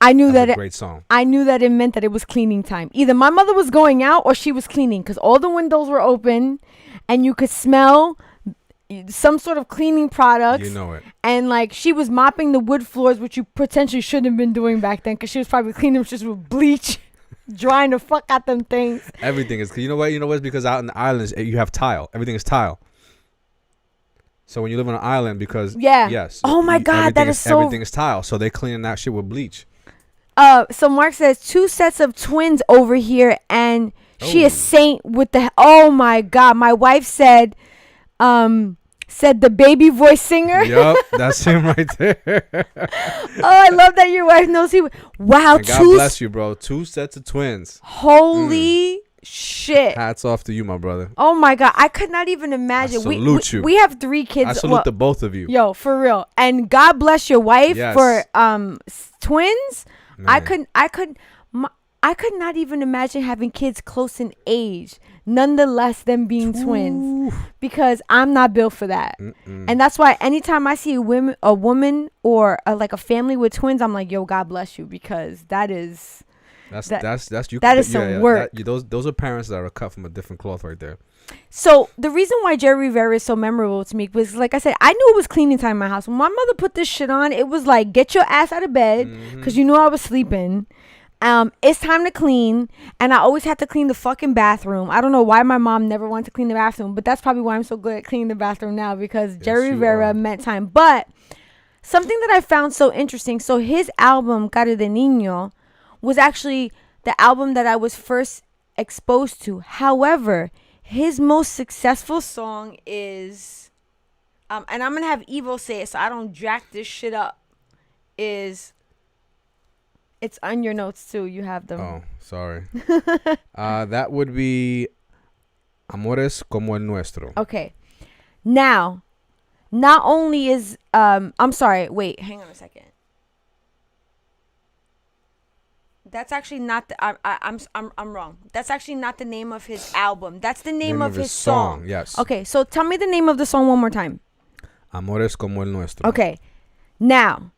I knew that a great song. I knew that it meant that it was cleaning time. Either my mother was going out or she was cleaning, because all the windows were open and you could smell some sort of cleaning products. You know it. And like, she was mopping the wood floors, which you potentially shouldn't have been doing back then, because she was probably cleaning them just with bleach, drying the fuck out them things. Everything is, you know what? It's because out in the islands you have tile. Everything is tile. So when you live on an island, because yes. Oh my God, everything is tile. So they cleaning that shit with bleach. So Mark says 2 sets of twins over here, and she is saint with the. Oh my God, my wife said the baby voice singer. Yup, that's him right there. Oh, I love that your wife knows he. Wow, and God bless you, bro. 2 sets of twins. Holy shit! Hats off to you, my brother. Oh my God, I could not even imagine. I salute you. We have 3 kids. I salute the both of you. Yo, for real, and God bless your wife for twins. Man. I could not even imagine having kids close in age, nonetheless them being twins, because I'm not built for that. And that's why anytime I see a woman or like a family with twins, I'm like, yo, God bless you, because that is some work. Those are parents that are cut from a different cloth right there. So the reason why Jerry Rivera is so memorable to me was, like I said, I knew it was cleaning time in my house. When my mother put this shit on, it was like, get your ass out of bed, because you knew I was sleeping. It's time to clean, and I always had to clean the fucking bathroom. I don't know why my mom never wanted to clean the bathroom, but that's probably why I'm so good at cleaning the bathroom now, because Jerry Rivera meant time. But something that I found so interesting, so his album Cara de Niño was actually the album that I was first exposed to. However, his most successful song is, and I'm gonna have Evo say it so I don't jack this shit up, it's on your notes too. You have them. Oh, sorry. That would be Amores como el nuestro. Okay. Now, not only is I'm sorry. Wait, hang on a second. That's actually not the. I'm wrong. That's actually not the name of his album. That's the name of his song. Yes. Okay, so tell me the name of the song one more time. Amores como el nuestro. Okay. Now,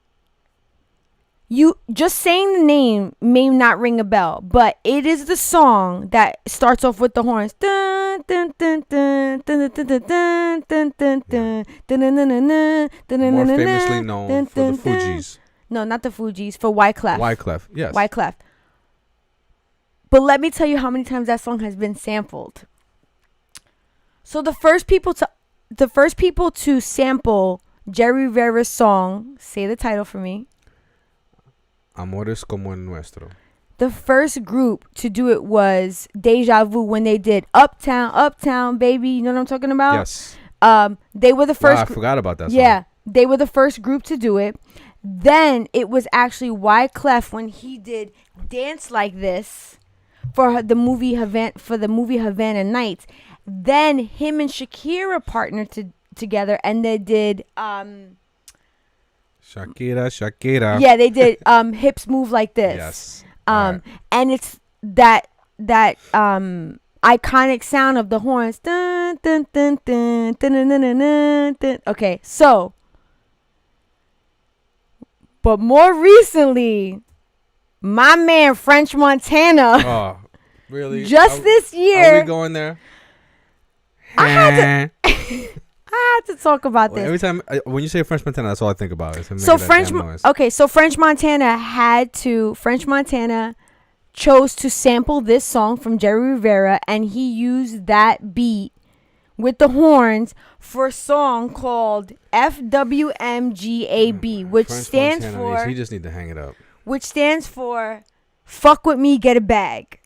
you just saying the name may not ring a bell, but it is the song that starts off with the horns. More famously known for the Fugees. No, not the Fugees. For Wyclef. Wyclef, yes. Wyclef. But let me tell you how many times that song has been sampled. So the first people to sample Jerry Rivera's song, say the title for me. Amores como el nuestro. The first group to do it was Deja Vu, when they did Uptown, Baby. You know what I'm talking about? Yes. They were the first. I forgot about that song. Yeah, they were the first group to do it. Then it was actually Wyclef when he did Dance Like This for the movie Havana Nights. Then him and Shakira partnered together, and they did Shakira. yeah, they did Hips Move Like This. Yes. And it's that iconic sound of the horns. Dun, dun, dun, dun, dun, dun, dun, dun, dun, dun. Okay, so, but more recently, my man French Montana. Oh, really? Just this year. Are we going there? I had to talk about this. Every time when you say French Montana, that's all I think about. Is him So making that damn noise. so French Montana chose to sample this song from Jerry Rivera, and he used that beat with the horns for a song called FWMGAB, which French stands Montana for he just need to hang it up. which stands for "Fuck with me, get a bag."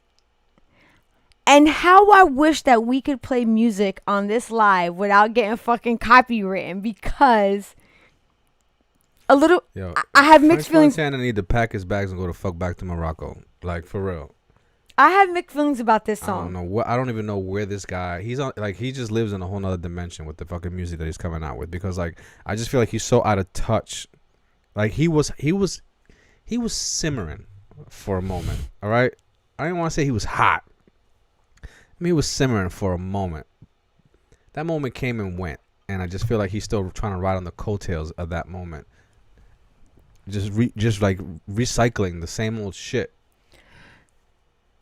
And how I wish that we could play music on this live without getting fucking copywritten, because a little Yo, I have mixed feelings. French Montana need to pack his bags and go the fuck back to Morocco. Like, for real. I have mixed feelings about this song. I don't know what. I don't even know where this guy. He's on. Like, he just lives in a whole nother dimension with the fucking music that he's coming out with. Because, like, I just feel like he's so out of touch. Like, he was simmering for a moment. All right. I didn't want to say he was hot. I mean, he was simmering for a moment. That moment came and went, and I just feel like he's still trying to ride on the coattails of that moment. Just like recycling the same old shit.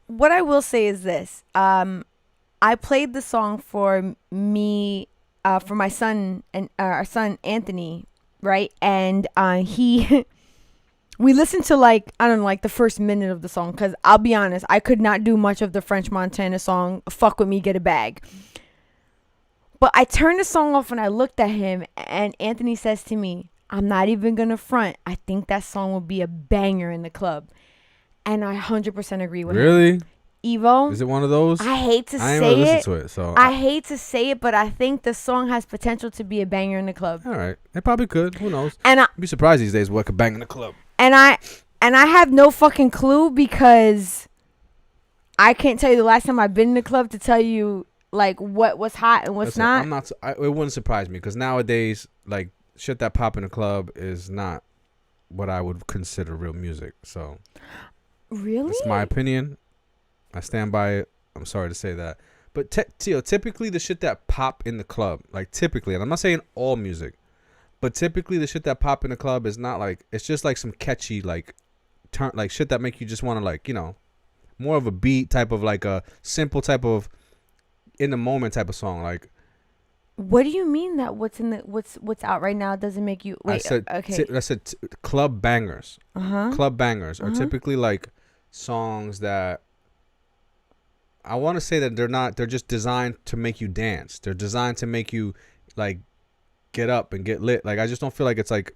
What I will say is this: I played the song for me, for my son and our son Anthony, right? And he, we listened to like the first minute of the song, because I'll be honest, I could not do much of the French Montana song "Fuck with Me, Get a Bag." But I turned the song off and I looked at him, and Anthony says to me, "I'm not even gonna front. I think that song will be a banger in the club." And I 100% agree with him. Really? Evo, Is it one of those? I hate to I ain't say really it. listened to it, so I hate to say it, but I think the song has potential to be a banger in the club. all right, it probably could. Who knows? And I'd be surprised these days what could bang in the club. I have no fucking clue, because I can't tell you the last time I've been in the club to tell you like what was hot and what's Listen, not. I'm not. It wouldn't surprise me, because nowadays, like, shit that pop in the club is not what I would consider real music. So Really? it's my opinion. I stand by it. I'm sorry to say that, but typically the shit that pop in the club, like typically, and I'm not saying all music, but typically the shit that pop in the club is not like, it's just like some catchy like turn, like shit that make you just want to, like, you know, more of a beat type of, like a simple type of in the moment type of song. Like, What do you mean that what's out right now doesn't make you wait? I said club bangers. Uh-huh. Club bangers are Uh-huh. typically like songs that I want to say that they're just designed to make you dance. They're designed to make you like get up and get lit. Like, I just don't feel like it's like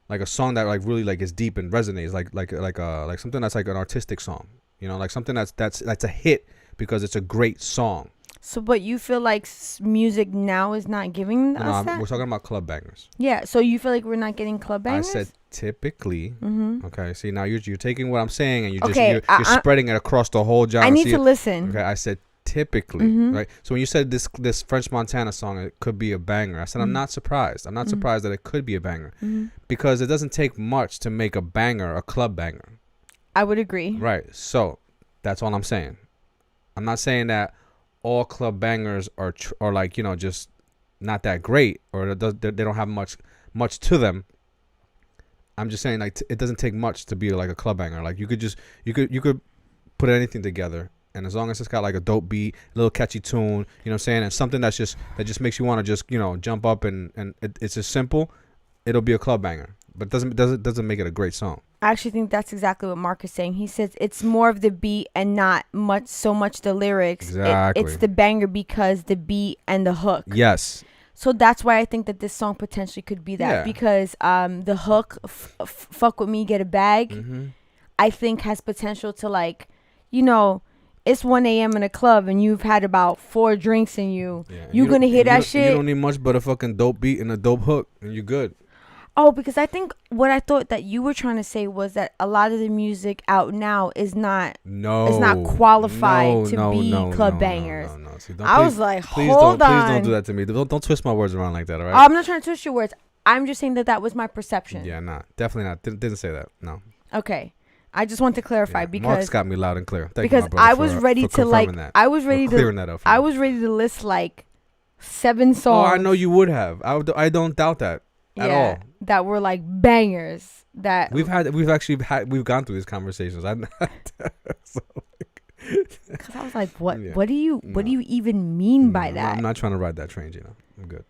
a song that like really like is deep and resonates, like something that's like an artistic song, you know, like something that's a hit because it's a great song. So, but you feel like music now is not giving us that? We're talking about club bangers. Yeah. So you feel like we're not getting club bangers? I said typically. Mm-hmm. Okay. See, now you're taking what I'm saying and you're Okay, you're spreading it across the whole genre. I need to listen. Okay. I said typically, Mhm. right? So when you said this French Montana song, it could be a banger. I said I'm not surprised. I'm not surprised that it could be a banger, because it doesn't take much to make a banger a club banger. I would agree. Right. So that's all I'm saying. I'm not saying that all club bangers are like, you know, just not that great, or they don't have much to them. I'm just saying, like, it doesn't take much to be like a club banger. Like, you could put anything together, and as long as it's got like a dope beat, a little catchy tune, you know what I'm saying, and something that just makes you want to just, you know, jump up and it's just simple, it'll be a club banger. But doesn't make it a great song. I actually think that's exactly what Mark is saying. He says it's more of the beat and not so much the lyrics. Exactly. It's the banger because the beat and the hook. Yes. So that's why I think that this song potentially could be that, Yeah. because the hook, "Fuck with me, get a bag," Mm-hmm. I think has potential to, like, you know, it's 1 a.m. in a club and you've had about 4 drinks in you. Yeah. You're going to hear that shit. You don't need much but a fucking dope beat and a dope hook, and you're good. Oh, because I think what I thought that you were trying to say was that a lot of the music out now is not qualified to be club bangers. No. See, I was like, hold on. Please don't do that to me. Don't twist my words around like that, all right? I'm not trying to twist your words. I'm just saying that was my perception. Yeah, nah. Definitely not. Didn't say that. No. Okay. I just want to clarify because Mark's got me loud and clear. Thank because you, my brother, I was ready to like that. I was ready clearing to that up for I me. was ready to list like 7 songs. Oh, I know you would have. I don't doubt that at all. That were like bangers that we've gone through these conversations. Because I was like, what do you even mean by that? I'm not trying to ride that train, Gina. I'm good.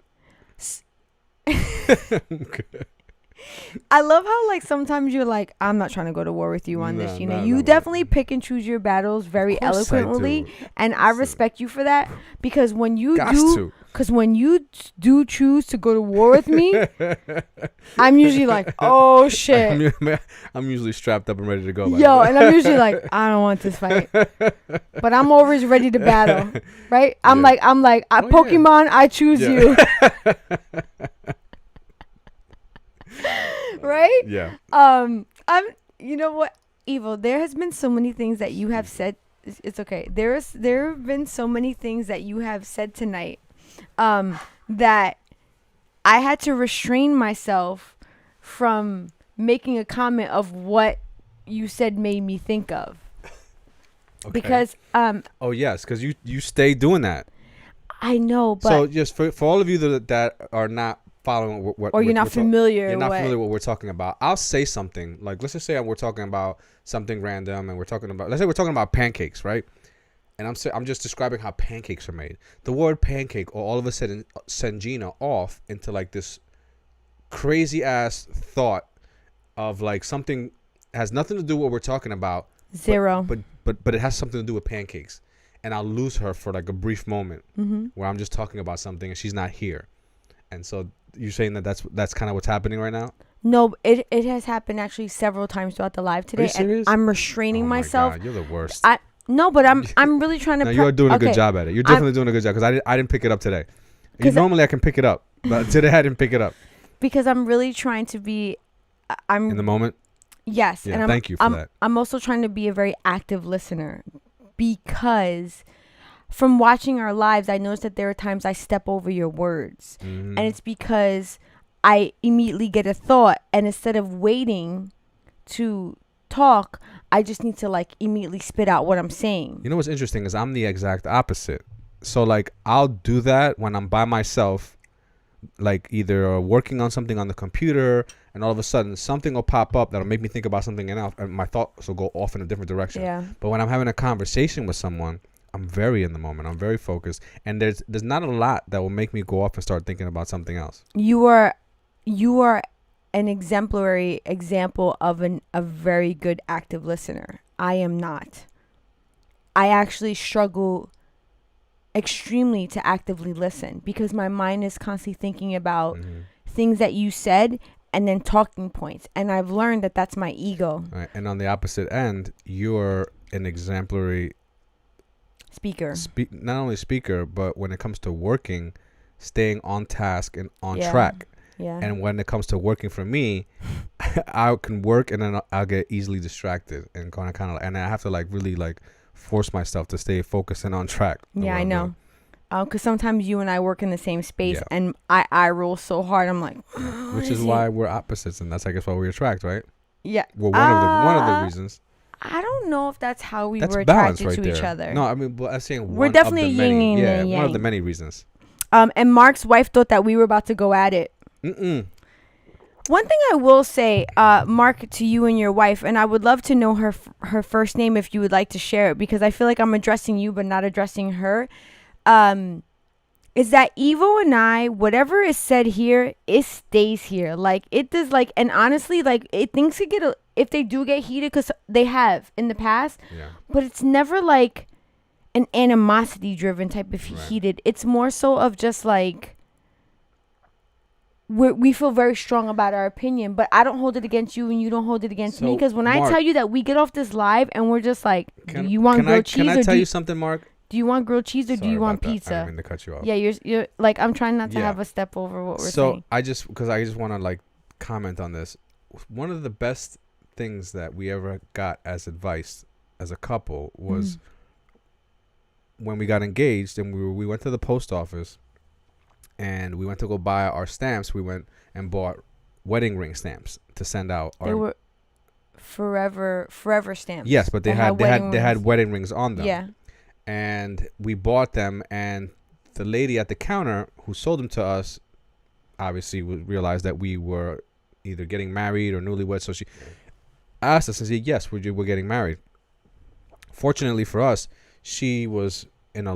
I'm good. I love how like sometimes you're like, I'm not trying to go to war with you on this. You know, you definitely pick and choose your battles very eloquently, and I respect you for that because when you do choose to go to war with me, I'm usually like, oh shit. I'm usually strapped up and ready to go. And I'm usually like, I don't want this fight, but I'm always ready to battle, right? I'm like, Pokemon, I choose you. Right? Yeah. You know what, Evil? There has been so many things that you have said. It's okay. There have been so many things that you have said tonight, that I had to restrain myself from making a comment of what you said made me think of. Okay. Because oh yes, because you stay doing that. I know, but so just for all of you that are not following what or you're not familiar with what we're talking about, I'll say something like, let's just say we're talking about something random and let's say we're talking about pancakes, right? And I'm just describing how pancakes are made. The word pancake all of a sudden send Gina off into like this crazy ass thought of like something has nothing to do with what we're talking about. Zero. But it has something to do with pancakes. And I'll lose her for like a brief moment where I'm just talking about something and she's not here. And so you're saying that's kind of what's happening right now? No, it has happened actually several times throughout the live today. Are you serious? And I'm restraining myself. God, you're the worst. No, but I'm really trying to. No, you're doing a good job at it. You're definitely doing a good job because I didn't pick it up today. Normally I can pick it up, but today I didn't pick it up. Because I'm really trying to be. I'm in the moment. Yes, yeah, and thank you for that. I'm also trying to be a very active listener because from watching our lives, I noticed that there are times I step over your words, and it's because I immediately get a thought, and instead of waiting to talk, I just need to like immediately spit out what I'm saying. You know what's interesting is I'm the exact opposite. So like I'll do that when I'm by myself, like either working on something on the computer, and all of a sudden something will pop up that'll make me think about something else, and my thoughts will go off in a different direction. Yeah. But when I'm having a conversation with someone, I'm very in the moment. I'm very focused, and there's not a lot that will make me go off and start thinking about something else. You are an exemplary example of a very good active listener. I am not. I actually struggle extremely to actively listen because my mind is constantly thinking about things that you said and then talking points. And I've learned that that's my ego. Right. And on the opposite end, you're an exemplary speaker. Not only speaker, but when it comes to working, staying on task and on track. Yeah. And when it comes to working for me, I can work and then I'll get easily distracted and kind of and I have to like really like force myself to stay focused and on track. Yeah, I know. Because sometimes you and I work in the same space and I roll so hard. I'm like, which is why we're opposites, and that's I guess why we attract, right? Yeah. Well, one of the reasons. I don't know if that's how we were attracted to each other. No, I mean, but I'm saying we're definitely yin and yang. One of the many reasons. And Mark's wife thought that we were about to go at it. One thing I will say, Mark, to you and your wife, and I would love to know her first name if you would like to share it, because I feel like I'm addressing you but not addressing her, is that Evo and I, whatever is said here, it stays here. Like, it does, like, and honestly, like, things could get, if they do get heated, because they have in the past, but it's never, like, an animosity-driven type of heated. It's more so of just, like, we feel very strong about our opinion, but I don't hold it against you and you don't hold it against me. Because when I tell you that we get off this live and we're just like, do you want grilled cheese? Can I tell you something, Mark? Do you want grilled cheese or do you want pizza? I didn't mean to cut you off. Yeah, you're like, I'm trying not to have a step over what we're saying. So I just want to like comment on this. One of the best things that we ever got as advice as a couple was when we got engaged and we went to the post office and we went to go buy our stamps. We went and bought wedding ring stamps to send out. They were forever stamps. Yes, but they had wedding rings on them. Yeah. And we bought them, and the lady at the counter who sold them to us obviously realized that we were either getting married or newlyweds, so she asked us and said, yes, we're getting married. Fortunately for us, she was in a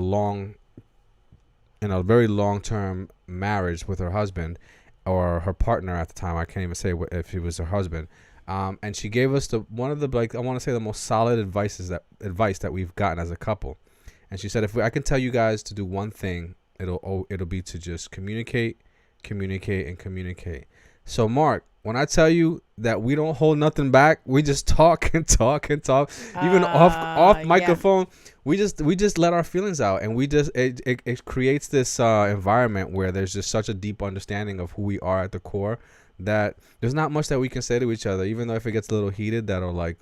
very long-term marriage with her husband or her partner at the time. I can't even say if he was her husband. And she gave us one of the, like, I want to say the most solid advice that we've gotten as a couple. And she said, I can tell you guys to do one thing, it'll be to just communicate. So, Mark, when I tell you that we don't hold nothing back, we just talk and talk and talk. Even off microphone, we just let our feelings out, and it creates this environment where there's just such a deep understanding of who we are at the core that there's not much that we can say to each other, even though if it gets a little heated, that'll like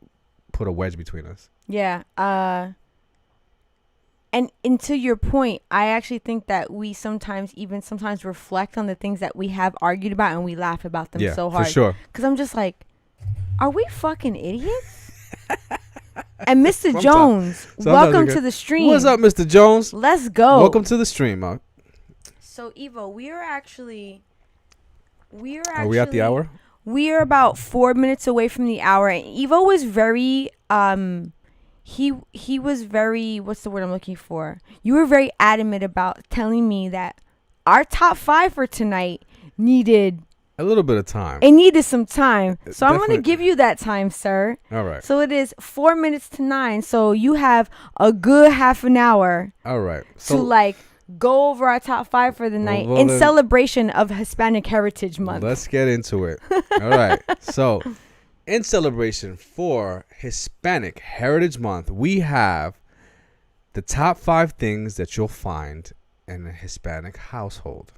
put a wedge between us. Yeah. And to your point, I actually think that we sometimes reflect on the things that we have argued about and we laugh about them so hard. For sure. Because I'm just like, are we fucking idiots? And Mr. Jones, welcome to the stream. What's up, Mr. Jones? Let's go. Welcome to the stream, Mark. So, Evo, we are Are we at the hour? We are about 4 minutes away from the hour. And Evo was very he was very, what's the word I'm looking for? You were very adamant about telling me that our top 5 for tonight needed a little bit of time. It needed some time. So I'm going to give you that time, sir. All right. So it is 4 minutes to 9. So you have a good half an hour. All right. So to like go over our top 5 for the night in celebration of Hispanic Heritage Month. Let's get into it. All right. So in celebration for Hispanic Heritage Month, we have the top 5 things that you'll find in a Hispanic household.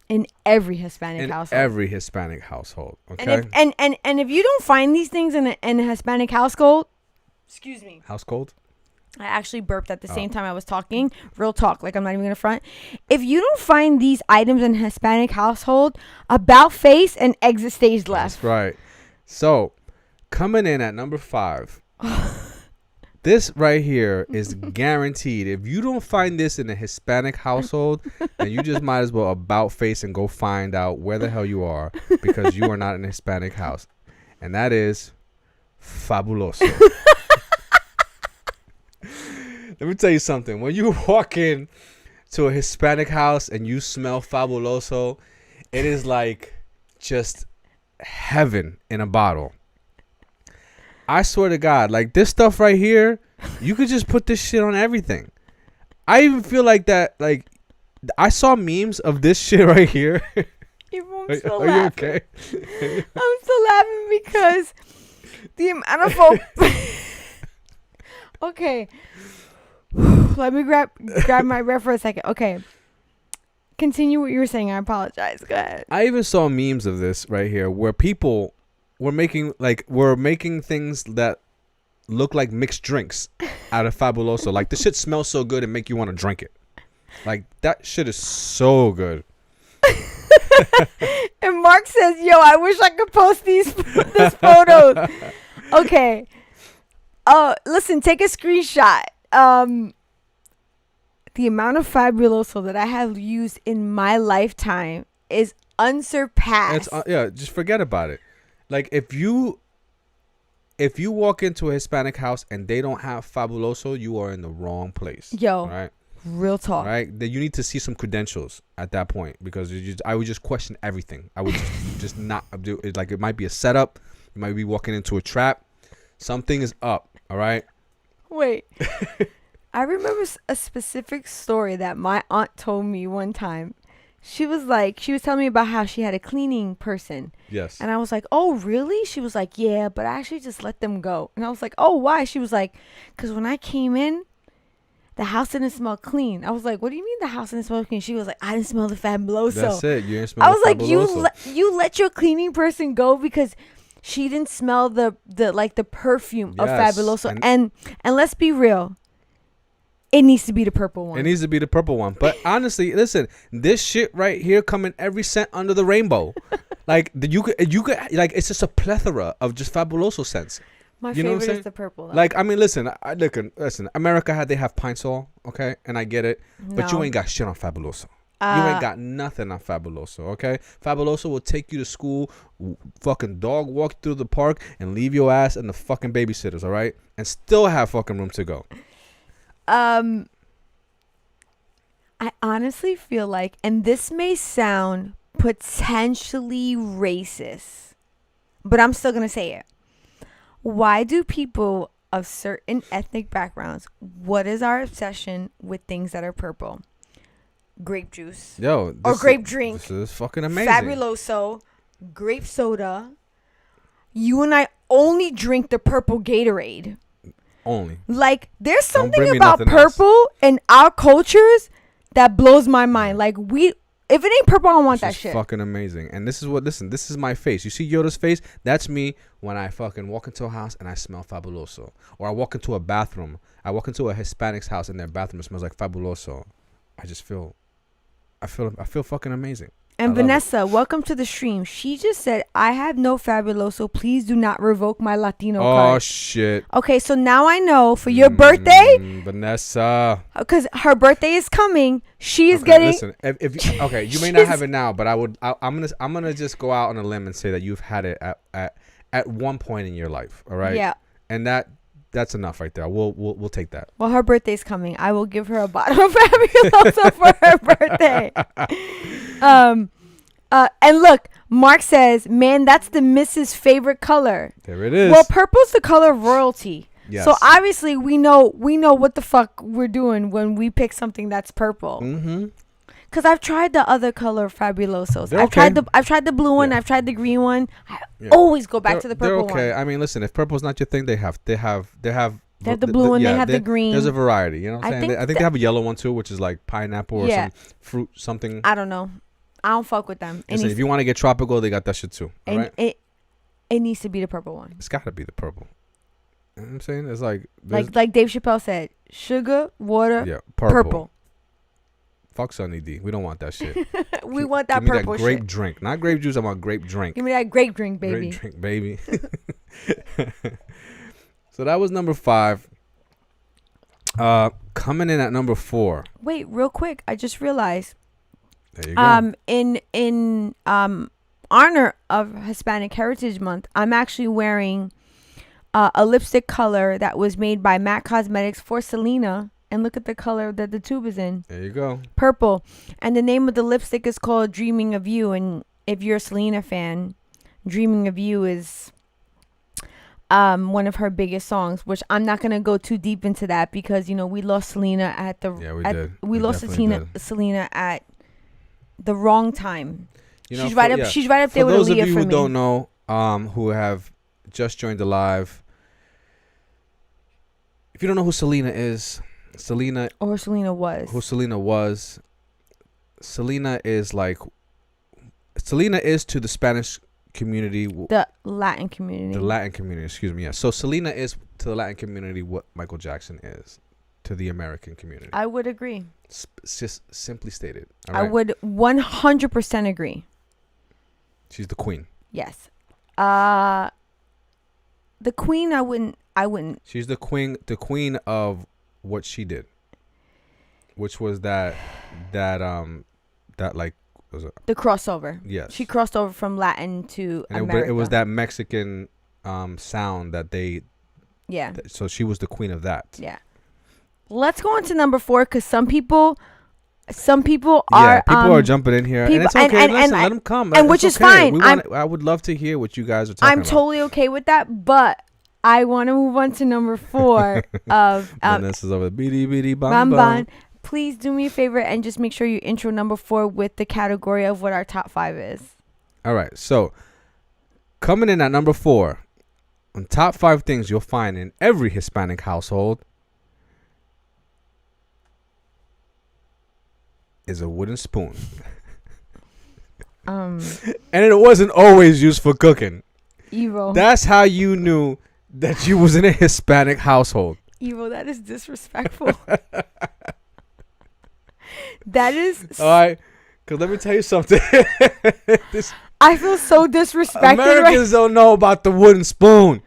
In every Hispanic household. Every Hispanic household. Okay. And if you don't find these things in a Hispanic household, excuse me. Household? I actually burped at the same time I was talking. Real talk, like I'm not even gonna front. If you don't find these items in a Hispanic household, about face and exit stage left. That's right. So, coming in at number 5. This right here is guaranteed. If you don't find this in a Hispanic household, then you just might as well about face and go find out where the hell you are, because you are not in a Hispanic house. And that is fabuloso. Let me tell you something. When you walk in to a Hispanic house and you smell fabuloso, it is like just heaven in a bottle. I swear to God, like this stuff right here, you could just put this shit on everything. I even feel like that, like, I saw memes of this shit right here. I'm still laughing. You okay? I'm still laughing because the amount of folk. Okay. Let me grab my breath for a second. Okay. Continue what you were saying. I apologize. Go ahead. I even saw memes of this right here where people were making things that look like mixed drinks out of Fabuloso. Like, the shit smells so good and make you want to drink it. Like, that shit is so good. And Mark says, yo, I wish I could post these photos. Okay. Listen, take a screenshot. The amount of Fabuloso that I have used in my lifetime is unsurpassed. Just forget about it. Like, if you walk into a Hispanic house and they don't have Fabuloso, you are in the wrong place. Yo, right? Real talk. Right? Then you need to see some credentials at that point, because I would just question everything. I would just not do it. Like, it might be a setup. You might be walking into a trap. Something is up. All right. Wait. I remember a specific story that my aunt told me one time. She was telling me about how she had a cleaning person. Yes. And I was like, oh, really? She was like, yeah, but I actually just let them go. And I was like, oh, why? She was like, because when I came in, the house didn't smell clean. I was like, what do you mean the house didn't smell clean? She was like, I didn't smell the Fabuloso. That's it. You didn't smell I was the like, Fabuloso. you let your cleaning person go because she didn't smell the perfume of Yes, Fabuloso. And let's be real, it needs to be the purple one. It needs to be the purple one. But honestly, listen, this shit right here come in every scent under the rainbow. Like you could like it's just a plethora of just Fabuloso scents. My You know what I'm favorite saying? is the purple. Though. Like I mean, listen, listen. America they have Pine Sol, okay, and I get it, but you No. ain't got shit on Fabuloso. You ain't got nothing on Fabuloso, okay? Fabuloso will take you to school, fucking dog walk through the park, and leave your ass in the fucking babysitters, all right? And still have fucking room to go. I honestly feel like, and this may sound potentially racist, but I'm still gonna say it. Why do people of certain ethnic backgrounds, what is our obsession with things that are purple? Grape juice. Yo, Or grape drink. This is fucking amazing. Fabuloso. Grape soda. You and I only drink the purple Gatorade. Only. Like, there's Don't bring something me about nothing else. purple in our cultures that blows my mind. Like, if it ain't purple, I don't want This that is shit. fucking amazing. And this is my face. You see Yoda's face? That's me when I fucking walk into a house and I smell Fabuloso. Or I walk into a bathroom. I walk into a Hispanic's house and their bathroom smells like Fabuloso. I feel fucking amazing. And I love Vanessa, welcome to the stream. She just said, I have no Fabuloso. Please do not revoke my Latino Oh card. shit. Okay, so now I know for your birthday, Vanessa. because her birthday is coming, she's Okay, getting... listen. If okay, you may not have it now, but I'm gonna just go out on a limb and say that you've had it at one point in your life. All right. Yeah. And that's enough right there. We'll take that. Well, her birthday's coming. I will give her a bottle of Fabuloso for her birthday. And look, Mark says, man, that's the Mrs. favorite color. There it is. Well, purple's the color of royalty. Yes. So obviously we know what the fuck we're doing when we pick something that's purple. Mm-hmm. Cause I've tried the other color Fabulosos. They're I've tried okay. I've tried the blue one. Yeah. I've tried the green one. I Yeah. always go back to the They're purple okay. one. I mean, listen, if purple's not your thing, they have They have the blue one. They have the green. There's a variety. You know what I'm saying? I think that- they have a yellow one too, which is like pineapple or Yeah. some fruit something. I don't know. I don't fuck with them. Listen, if you want to get tropical, they got that shit too. All right? It needs to be the purple one. It's got to be the purple. You know what I'm saying? It's like Like Dave Chappelle said, sugar, water, yeah, purple. Fuck Sunny D. We don't want that shit. We want that Give me purple that grape shit. drink, not grape juice. I want grape drink. Give me that grape drink, baby. Grape drink, baby. So that was number 5. Coming in at number 4. Wait, real quick. I just realized. There you go. In honor of Hispanic Heritage Month, I'm actually wearing a lipstick color that was made by MAC Cosmetics for Selena. And look at the color that the tube is in. There you go. Purple. And the name of the lipstick is called Dreaming of You. And if you're a Selena fan, Dreaming of You is one of her biggest songs, which I'm not going to go too deep into that because, we lost Selena at the... Yeah, we at, did. We lost Selena at the wrong time. She's right up there with Aaliyah for me. For those of you who don't know, who have just joined the live, if you don't know who Selena is, Selena was. Selena is to the Spanish community. The Latin community. Excuse me. Yeah. So Selena is to the Latin community what Michael Jackson is to the American community. I would agree. Just simply stated. All I right? would 100% agree. She's the queen. Yes. The queen, I wouldn't. She's the queen of what she did, which was that like was it? The crossover. Yes. She crossed over from Latin to America. It was that Mexican sound that they. Yeah. So she was the queen of that. Yeah. Let's go on to number 4 because some people are. People are jumping in here, and it's okay. Listen, let them come, and which is fine. I would love to hear what you guys are talking about. I'm totally okay with that, but I want to move on to number 4 of Vanessa's over the Bam Bam. Please do me a favor and just make sure you intro number 4 with the category of what our top 5 is. All right, so coming in at number 4, on top 5 things you'll find in every Hispanic household, is a wooden spoon. Um, And it wasn't always used for cooking. Evo. That's how you knew that you was in a Hispanic household. Evo, that is disrespectful. That is. All right, because let me tell you something. I feel so disrespected. Americans don't know about the wooden spoon.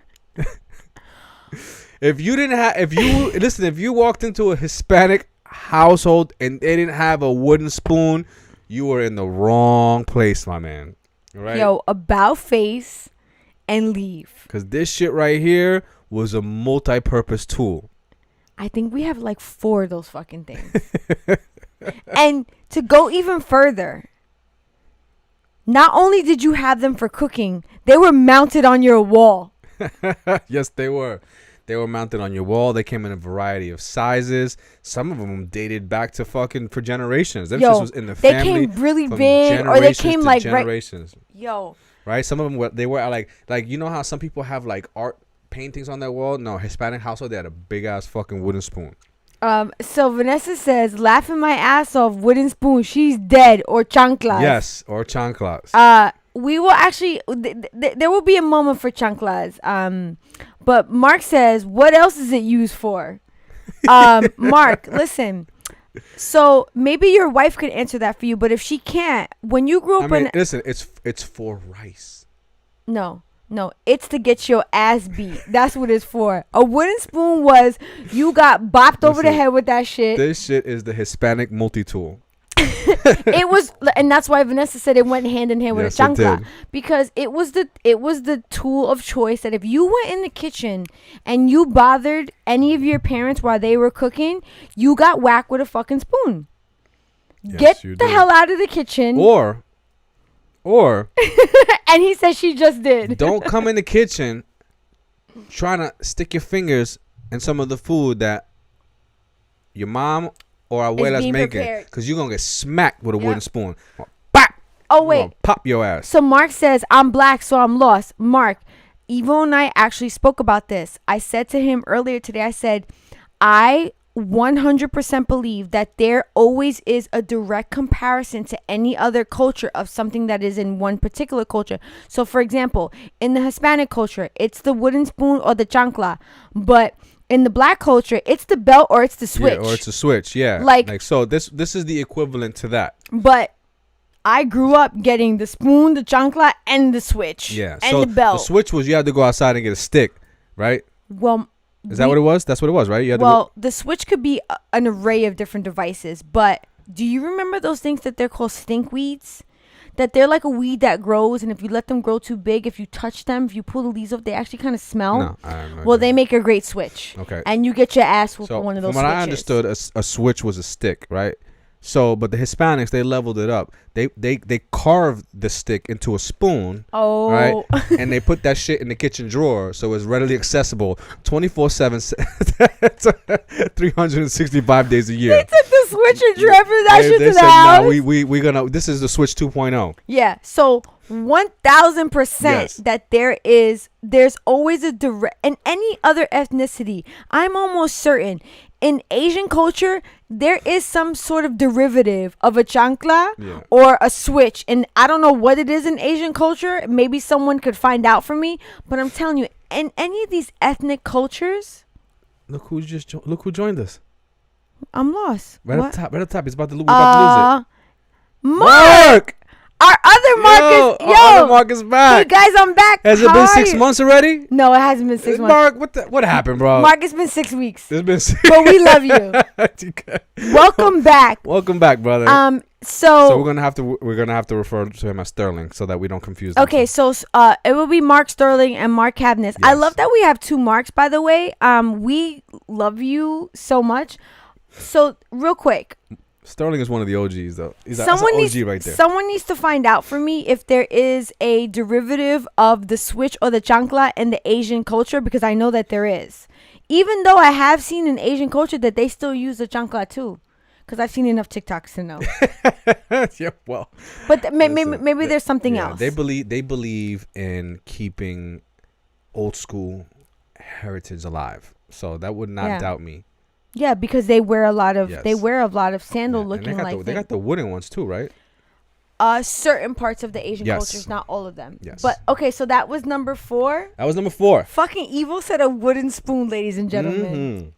If you walked into a Hispanic household and they didn't have a wooden spoon, you were in the wrong place, my man. All right? Yo, about face and leave. Because this shit right here was a multi-purpose tool. I think we have like 4 of those fucking things. And to go even further, not only did you have them for cooking, they were mounted on your wall. Yes, they were. They were mounted on your wall. They came in a variety of sizes. Some of them dated back to fucking for generations. That just was in the they family. came really big, or they came like generations. Yo. Right? Some of them they were like you know how some people have like art paintings on their wall? No, Hispanic household, they had a big ass fucking wooden spoon. So Vanessa says, laughing my ass off, wooden spoon, she's dead, or chanclas. Yes, or chanclas. We will actually, there will be a moment for chanclas. But Mark says, what else is it used for? Mark, listen. So maybe your wife could answer that for you, but if she can't, when you grew up listen, it's for rice. No, it's to get your ass beat. That's what it's for. A wooden spoon was you got bopped over the head with that shit. This shit is the Hispanic multi-tool. It was, and that's why Vanessa said it went hand in hand with a chancla, because it was the tool of choice that if you went in the kitchen and you bothered any of your parents while they were cooking, you got whacked with a fucking spoon. Yes, get the hell out of the kitchen. Or and he said she just did. Don't come in the kitchen trying to stick your fingers in some of the food that your mom or abuela's making, because you're going to get smacked with a wooden spoon. Bop! Oh, wait. Pop your ass. So Mark says, I'm black, so I'm lost. Mark, Evo and I actually spoke about this. I said to him earlier today, I said, I 100% believe that there always is a direct comparison to any other culture of something that is in one particular culture. So, for example, in the Hispanic culture, it's the wooden spoon or the chancla. But in the black culture, it's the belt or it's the switch. Yeah, or it's a switch, yeah. Like so this is the equivalent to that. But I grew up getting the spoon, the chancla, and the switch. Yeah. And so the belt. The switch was you had to go outside and get a stick, right? Well, is that what it was? That's what it was, right? You had the switch could be an array of different devices, but do you remember those things that they're called stink weeds? That they're like a weed that grows, and if you let them grow too big, if you touch them, if you pull the leaves off, they actually kind of smell. No, I don't know. Well, they make a great switch. Okay. And you get your ass whooped for one of those from what switches. I understood, a switch was a stick, right? So, but the Hispanics, they leveled it up. They carved the stick into a spoon. Oh. Right? And they put that shit in the kitchen drawer so it's readily accessible 24/7, 365 days a year. They took the switch and transferred that shit to the house. No, we gonna. This is the switch 2.0. Yeah. So 1000% that there's always a direct, in any other ethnicity, I'm almost certain in Asian culture there is some sort of derivative of a chancla or a switch, and I don't know what it is in Asian culture. Maybe someone could find out for me, but I'm telling you, in any of these ethnic cultures, look who joined us. I'm lost. Right up top. He's about to lose it. Mark! Our other Mark other Mark is back. Hey guys, I'm back. Has it been 6 months already? No, it hasn't been 6 months. Mark, what happened, bro? Mark, it's been 6 weeks. It's been 6 But we love you. Welcome back. Welcome back, brother. So we're gonna have to refer to him as Sterling so that we don't confuse them. Okay, so it will be Mark Sterling and Mark Cabness. Yes. I love that we have 2 Marks, by the way. We love you so much. So real quick, Sterling is one of the OGs, though. He's an OG right there. Someone needs to find out for me if there is a derivative of the switch or the chancla in the Asian culture, because I know that there is. Even though I have seen in Asian culture that they still use the chancla too, because I've seen enough TikToks to know. Yeah, well. But maybe there's something else. They believe in keeping old school heritage alive, so that would not doubt me Yeah, because they wear a lot of Yes. sandal And looking like they things. got the wooden ones too, right? Certain parts of the Asian Yes. cultures, not all of them. Yes. But okay, so that was number 4. That was number 4. Fucking evil said a wooden spoon, ladies and gentlemen. Mm-hmm.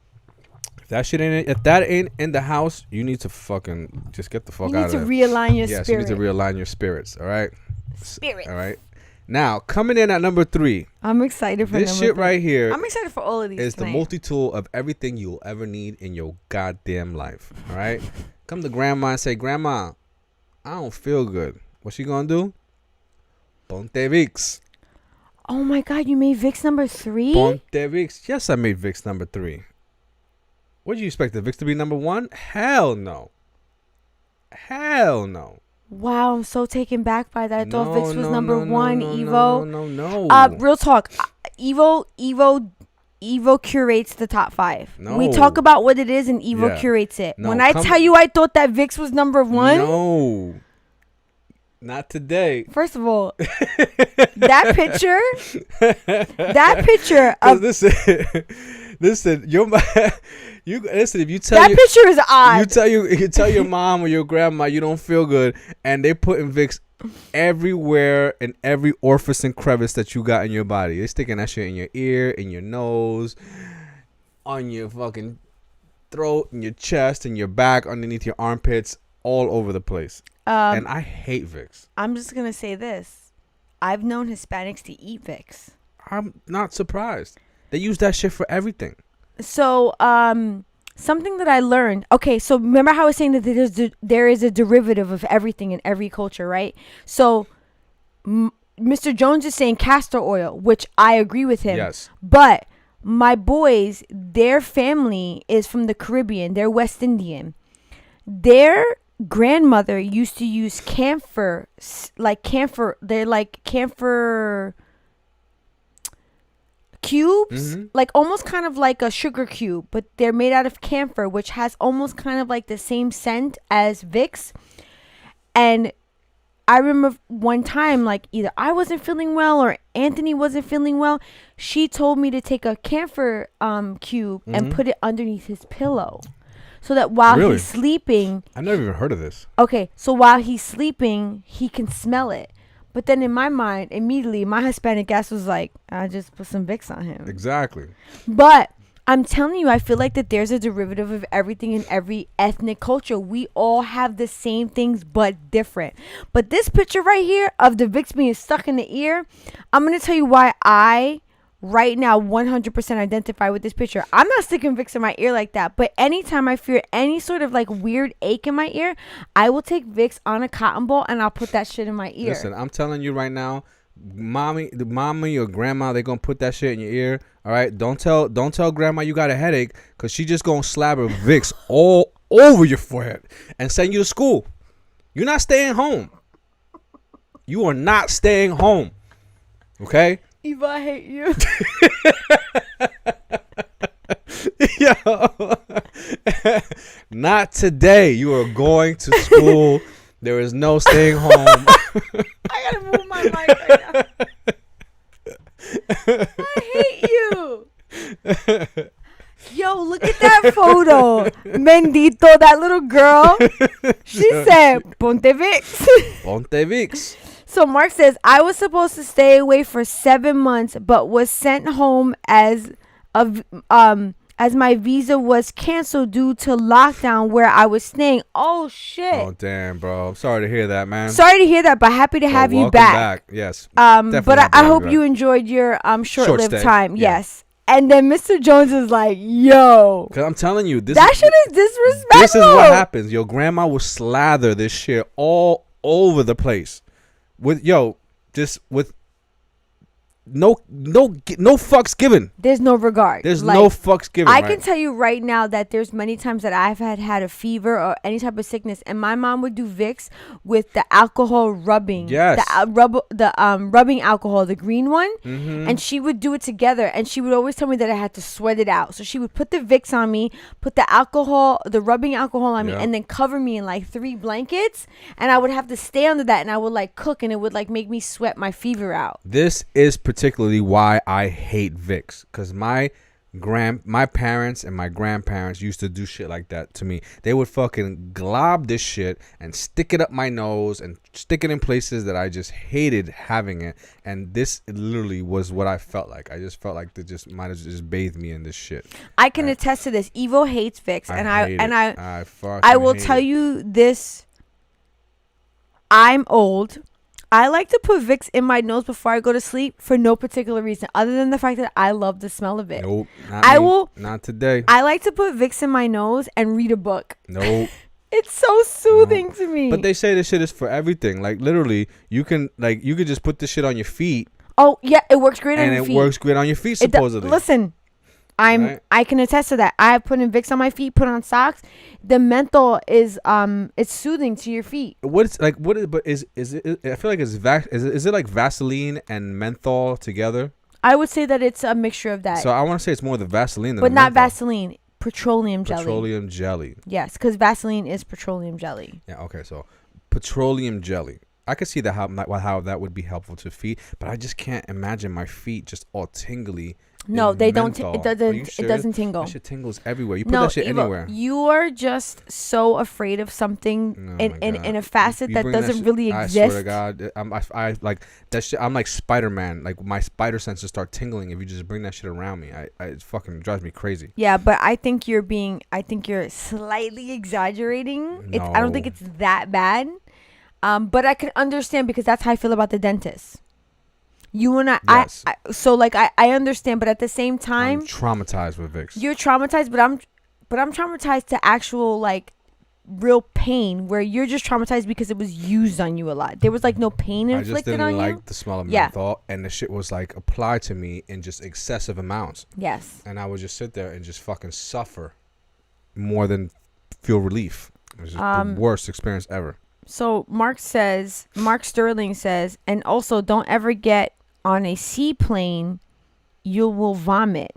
If that ain't in the house, you need to fucking just get the fuck You out need of to there. realign your Yes, spirit. you need to realign your spirits. All right. Spirit. All right. Now coming in at number 3. I'm excited for This number shit 3. right here I'm excited for all of these. is the tonight. multi-tool of everything you'll ever need in your goddamn life. All right. Come to grandma and say, Grandma, I don't feel good. What she gonna do? Ponte Vicks. Oh my God, you made Vicks number 3? Ponte Vicks. Yes, I made Vicks number 3. What did you expect the Vicks to be number 1? Hell no. Hell no. Wow, I'm so taken back by that. I thought Vicks was number no, 1. no, Evo. No. Real talk. Evo curates the top 5. No. We talk about what it is, and Evo Yeah. curates it. No, when I tell you, I thought that Vicks was number 1. No. Not today. First of all, that picture of listen, you listen. If you that picture is odd. you tell your mom or your grandma you don't feel good, and they putting Vicks everywhere in every orifice and crevice that you got in your body. They're sticking that shit in your ear, in your nose, on your fucking throat, in your chest, in your back, underneath your armpits, all over the place. And I hate Vicks. I'm just gonna say this: I've known Hispanics to eat Vicks. I'm not surprised. They use that shit for everything. So, something that I learned. Okay, so remember how I was saying that there is a derivative of everything in every culture, right? So, Mr. Jones is saying castor oil, which I agree with him. Yes. But my boys, their family is from the Caribbean. They're West Indian. Their grandmother used to use camphor. They're like camphor cubes, like almost kind of like a sugar cube, but they're made out of camphor, which has almost kind of like the same scent as Vicks. And I remember one time, like either I wasn't feeling well or Anthony wasn't feeling well. She told me to take a camphor cube and put it underneath his pillow, so that while Really? he's sleeping, I never even heard of this. okay, so while he's sleeping, he can smell it. But then in my mind, immediately, my Hispanic ass was like, I just put some Vicks on him. Exactly. But I'm telling you, I feel like that there's a derivative of everything in every ethnic culture. We all have the same things, but different. But this picture right here of the Vicks being stuck in the ear, I'm going to tell you why I right now 100% identify with this picture. I'm not sticking Vicks in my ear like that, but anytime I feel any sort of like weird ache in my ear, I will take Vicks on a cotton ball and I'll put that shit in my ear. Listen, I'm telling you right now, mommy or grandma, they gonna put that shit in your ear. All right, don't tell grandma you got a headache, cause she just gonna slap her Vicks all over your forehead and send you to school. You're not staying home. You are not staying home. Okay. Eva, I hate you. Yo, not today. You are going to school. There is no staying home. I gotta move my mic right now. I hate you. Yo, look at that photo. Mendito, that little girl. She said, Ponte Vicks. Ponte Vicks. So Mark says, I was supposed to stay away for 7 months, but was sent home as my visa was canceled due to lockdown where I was staying. Oh shit! Oh damn, bro. I'm sorry to hear that, man. Sorry to hear that, but happy to have you welcome back. Yes. But Definitely happy to I have hope you you back. enjoyed your short-lived stay. time. Yeah. Yes. And then Mr. Jones is like, "Yo, Cause I'm telling you, that shit is disrespectful." This is what happens. Your grandma will slather this shit all over the place. With no fucks given. There's no regard. There's no fucks given. I can tell you right now that there's many times that I've had a fever or any type of sickness, and my mom would do Vicks with the alcohol rubbing. Yes. The rubbing alcohol, the green one, and she would do it together, and she would always tell me that I had to sweat it out. So she would put the Vicks on me, put the rubbing alcohol on me, and then cover me in like 3 blankets, and I would have to stay under that, and I would like cook, and it would like make me sweat my fever out. This is particularly why I hate Vicks, because my my parents and my grandparents used to do shit like that to me. They would fucking glob this shit and stick it up my nose and stick it in places that I just hated having it. And this literally was what I felt like. I just felt like they just might have just bathed me in this shit. I can attest to this. Evo hates Vicks, I I will tell you this. I'm old. I like to put Vicks in my nose before I go to sleep for no particular reason other than the fact that I love the smell of it. Nope. Not today. I like to put Vicks in my nose and read a book. Nope. It's so soothing to me. But they say this shit is for everything. Like literally, you could just put this shit on your feet. Oh yeah, it works great on your feet. And it works great on your feet supposedly. Listen, I can attest to that. I have put in Vicks on my feet, put on socks. The menthol is it's soothing to your feet. But is it? I feel like is it like Vaseline and menthol together? I would say that it's a mixture of that. So I want to say it's more the Vaseline than but the not menthol. Vaseline. Petroleum jelly. Petroleum jelly. Yes, because Vaseline is petroleum jelly. Yeah. Okay. So petroleum jelly. I could see that how that would be helpful to feet, but I just can't imagine my feet just all tingly. No, they don't. Menthol. It doesn't tingle. That shit tingles everywhere. You put that shit anywhere. You are just so afraid of something in a facet that doesn't really exist. I swear to God, I like that shit. I'm like Spider-Man. Like my spider senses start tingling if you just bring that shit around me. It fucking drives me crazy. Yeah, but I think you're slightly exaggerating. No. I don't think it's that bad. But I can understand because that's how I feel about the dentist. You and Yes. I understand, but at the same time, I'm traumatized with Vicks. you're traumatized, but I'm traumatized to actual like real pain where you're just traumatized because it was used on you a lot. There was like no pain I just inflicted didn't on like you. the smell of menthol, and the shit was like applied to me in just excessive amounts. Yes. And I would just sit there and just fucking suffer more than feel relief. It was just the worst experience ever. So Mark Sterling says, and also don't ever get on a seaplane, you will vomit.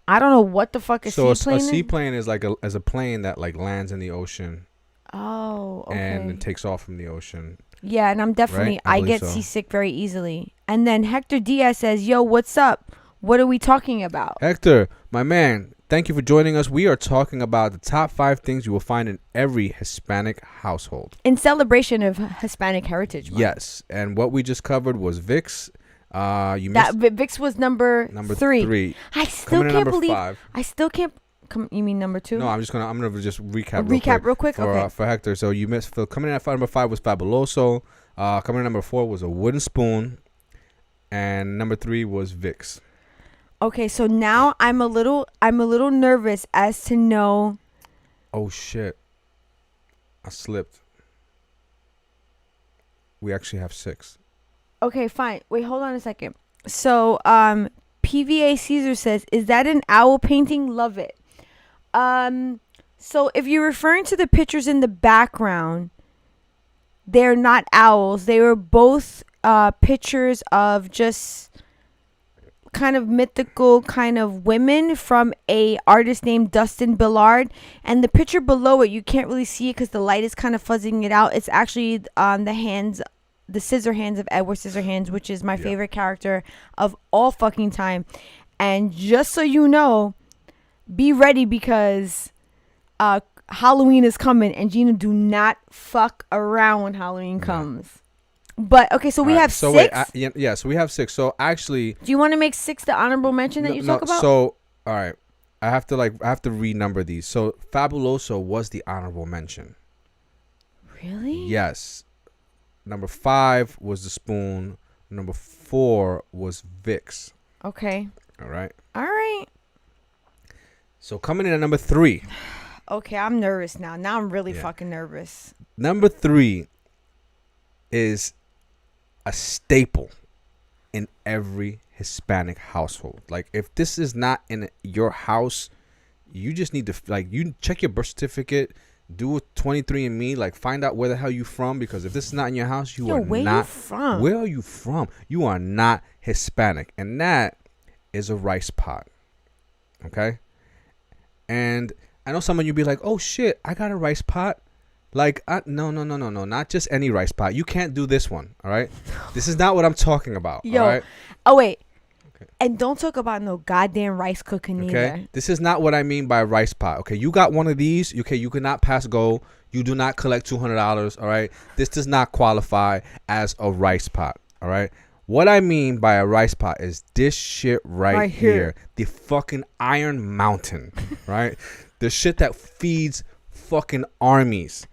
I don't know what the fuck a seaplane is. So a seaplane is like a plane that like lands in the ocean. Oh, okay. And it takes off from the ocean. Yeah, and I'm definitely, I get seasick very easily. And then Hector Diaz says, yo, what's up? What are we talking about? Hector, my man, thank you for joining us. We are talking about the top 5 things you will find in every Hispanic household. In celebration of Hispanic Heritage Month. Yes, and what we just covered was Vicks. Vicks was number 3. I still can't believe. 5. I still can't. You mean number 2? No, I'm gonna just recap. Real quick. Okay. For Hector, so you missed. Coming in at number 5 was Fabuloso. Coming in at number 4 was a wooden spoon, and number 3 was Vicks. Okay, so now I'm a little nervous as to know. Oh shit! I slipped. We actually have 6. Okay, fine. Wait, hold on a second. So, PVA Caesar says, "Is that an owl painting? Love it." So if you're referring to the pictures in the background, they're not owls. They were both pictures of just kind of mythical kind of women from a artist named Dustin Billard. And the picture below it, you can't really see it because the light is kind of fuzzing it out. It's actually the scissor hands of Edward Scissorhands, which is my favorite character of all fucking time. And just so you know, be ready because Halloween is coming, and Gina, do not fuck around when Halloween comes. But okay, so we have 6. Wait, so we have 6. So actually, do you want to make 6 the honorable mention that you talk about? So all right, I have to renumber these. So Fabuloso was the honorable mention. Really? Yes. Number 5 was the spoon. Number 4 was Vicks. Okay. All right. So coming in at number 3. Okay, I'm nervous now. Now I'm really fucking nervous. Number 3 is a staple in every Hispanic household. Like, if this is not in your house, you just need to, you check your birth certificate, do a 23andMe, find out where the hell you from, because if this is not in your house, where you from? Where are you from? You are not Hispanic, and that is a rice pot. Okay? And I know some of you be like, oh shit, I got a rice pot. No, not just any rice pot. You can't do this one, all right? This is not what I'm talking about, all right? Oh, wait. And don't talk about no goddamn rice cooking either. This is not what I mean by rice pot. Okay, you got one of these. Okay, you cannot pass go. You do not collect $200. All right, this does not qualify as a rice pot. All right, what I mean by a rice pot is this shit right here, the fucking Iron Mountain, right? The shit that feeds fucking armies.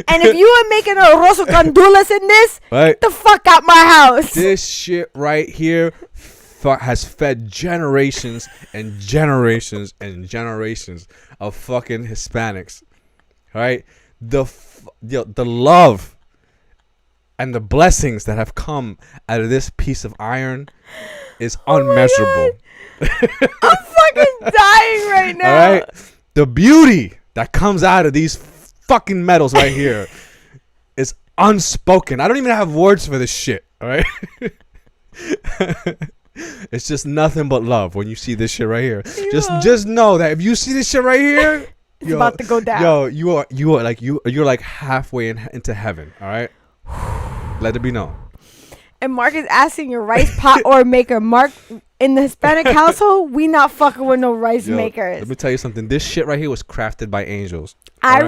And if you were making arroz con gandules in this, right, get the fuck out my house. This shit right here has fed generations and generations and generations of fucking Hispanics. Right? The love and the blessings that have come out of this piece of iron is unmeasurable. I'm fucking dying right now. All right? The beauty that comes out of these fucking metals right here is unspoken. I don't even have words for this shit. All right? It's just nothing but love when you see this shit right here. Yeah. Just know that if you see this shit right here, it's about to go down. Yo, you're like halfway into heaven. All right? Let it be known. And Mark is asking your rice pot or maker. Mark, in the Hispanic household, we not fucking with no rice makers. Let me tell you something. This shit right here was crafted by angels. I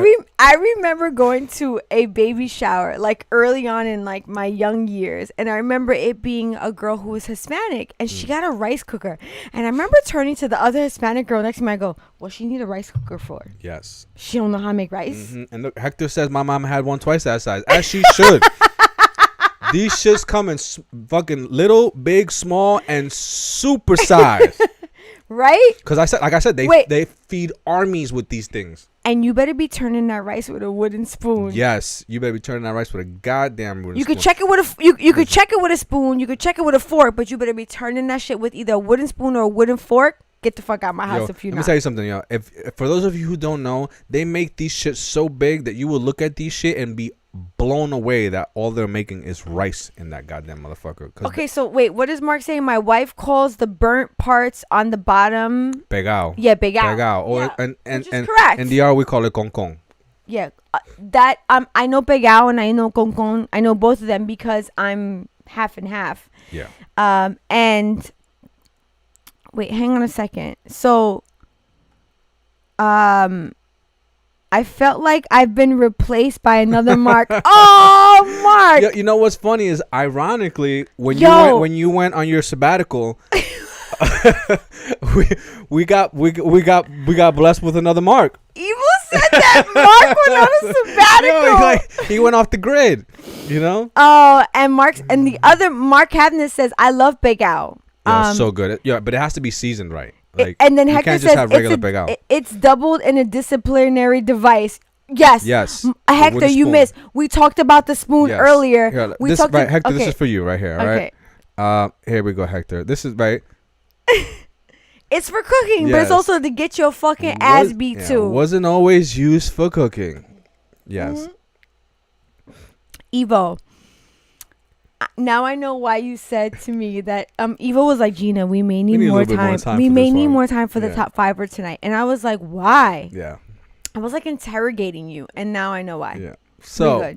remember going to a baby shower like early on in like my young years, and I remember it being a girl who was Hispanic, and she got a rice cooker. And I remember turning to the other Hispanic girl next to me. I go, "What she need a rice cooker for?" Yes. She don't know how to make rice. Mm-hmm. And look, Hector says my mom had one twice that size, as she should. These shits come in fucking little, big, small, and super size. Right? Because I said, they feed armies with these things. And you better be turning that rice with a wooden spoon. Yes, you better be turning that rice with a goddamn wooden spoon. You could check it with you could check it with a spoon. You could check it with a fork, but you better be turning that shit with either a wooden spoon or a wooden fork. Get the fuck out of my house if you not. Let me tell you something, yo. If for those of you who don't know, they make these shit so big that you will look at these shit and be blown away that all they're making is rice in that goddamn motherfucker. Okay, so wait, what is Mark saying? My wife calls the burnt parts on the bottom pegao. Yeah, pegao. Pegao. Or, and correct. In DR we call it concon. Yeah, that I know pegao and I know concon. I know both of them because I'm half and half. Yeah. And wait, hang on a second. So, I felt like I've been replaced by another Mark. Oh, Mark! You know what's funny is, ironically, when you went on your sabbatical, we got blessed with another Mark. Evil said that Mark went on a sabbatical. He went off the grid. You know. Oh, and the other Mark Havness says, "I love Pegao." Yeah, so good. Yeah, but it has to be seasoned right. Like, and then Hector says it's doubled in a disciplinary device. Yes. Hector, you missed. We talked about the spoon earlier. Here, Hector, this is for you right here. All right. Here we go, Hector. This is right. It's for cooking, but it's also to get your fucking ass beat too. It wasn't always used for cooking. Yes. Mm-hmm. Evo. Now I know why you said to me that Eva was like, Gina, we may need more time. We may need more time for the top fiver tonight. And I was like, why? Yeah. I was like interrogating you, and now I know why. Yeah. So,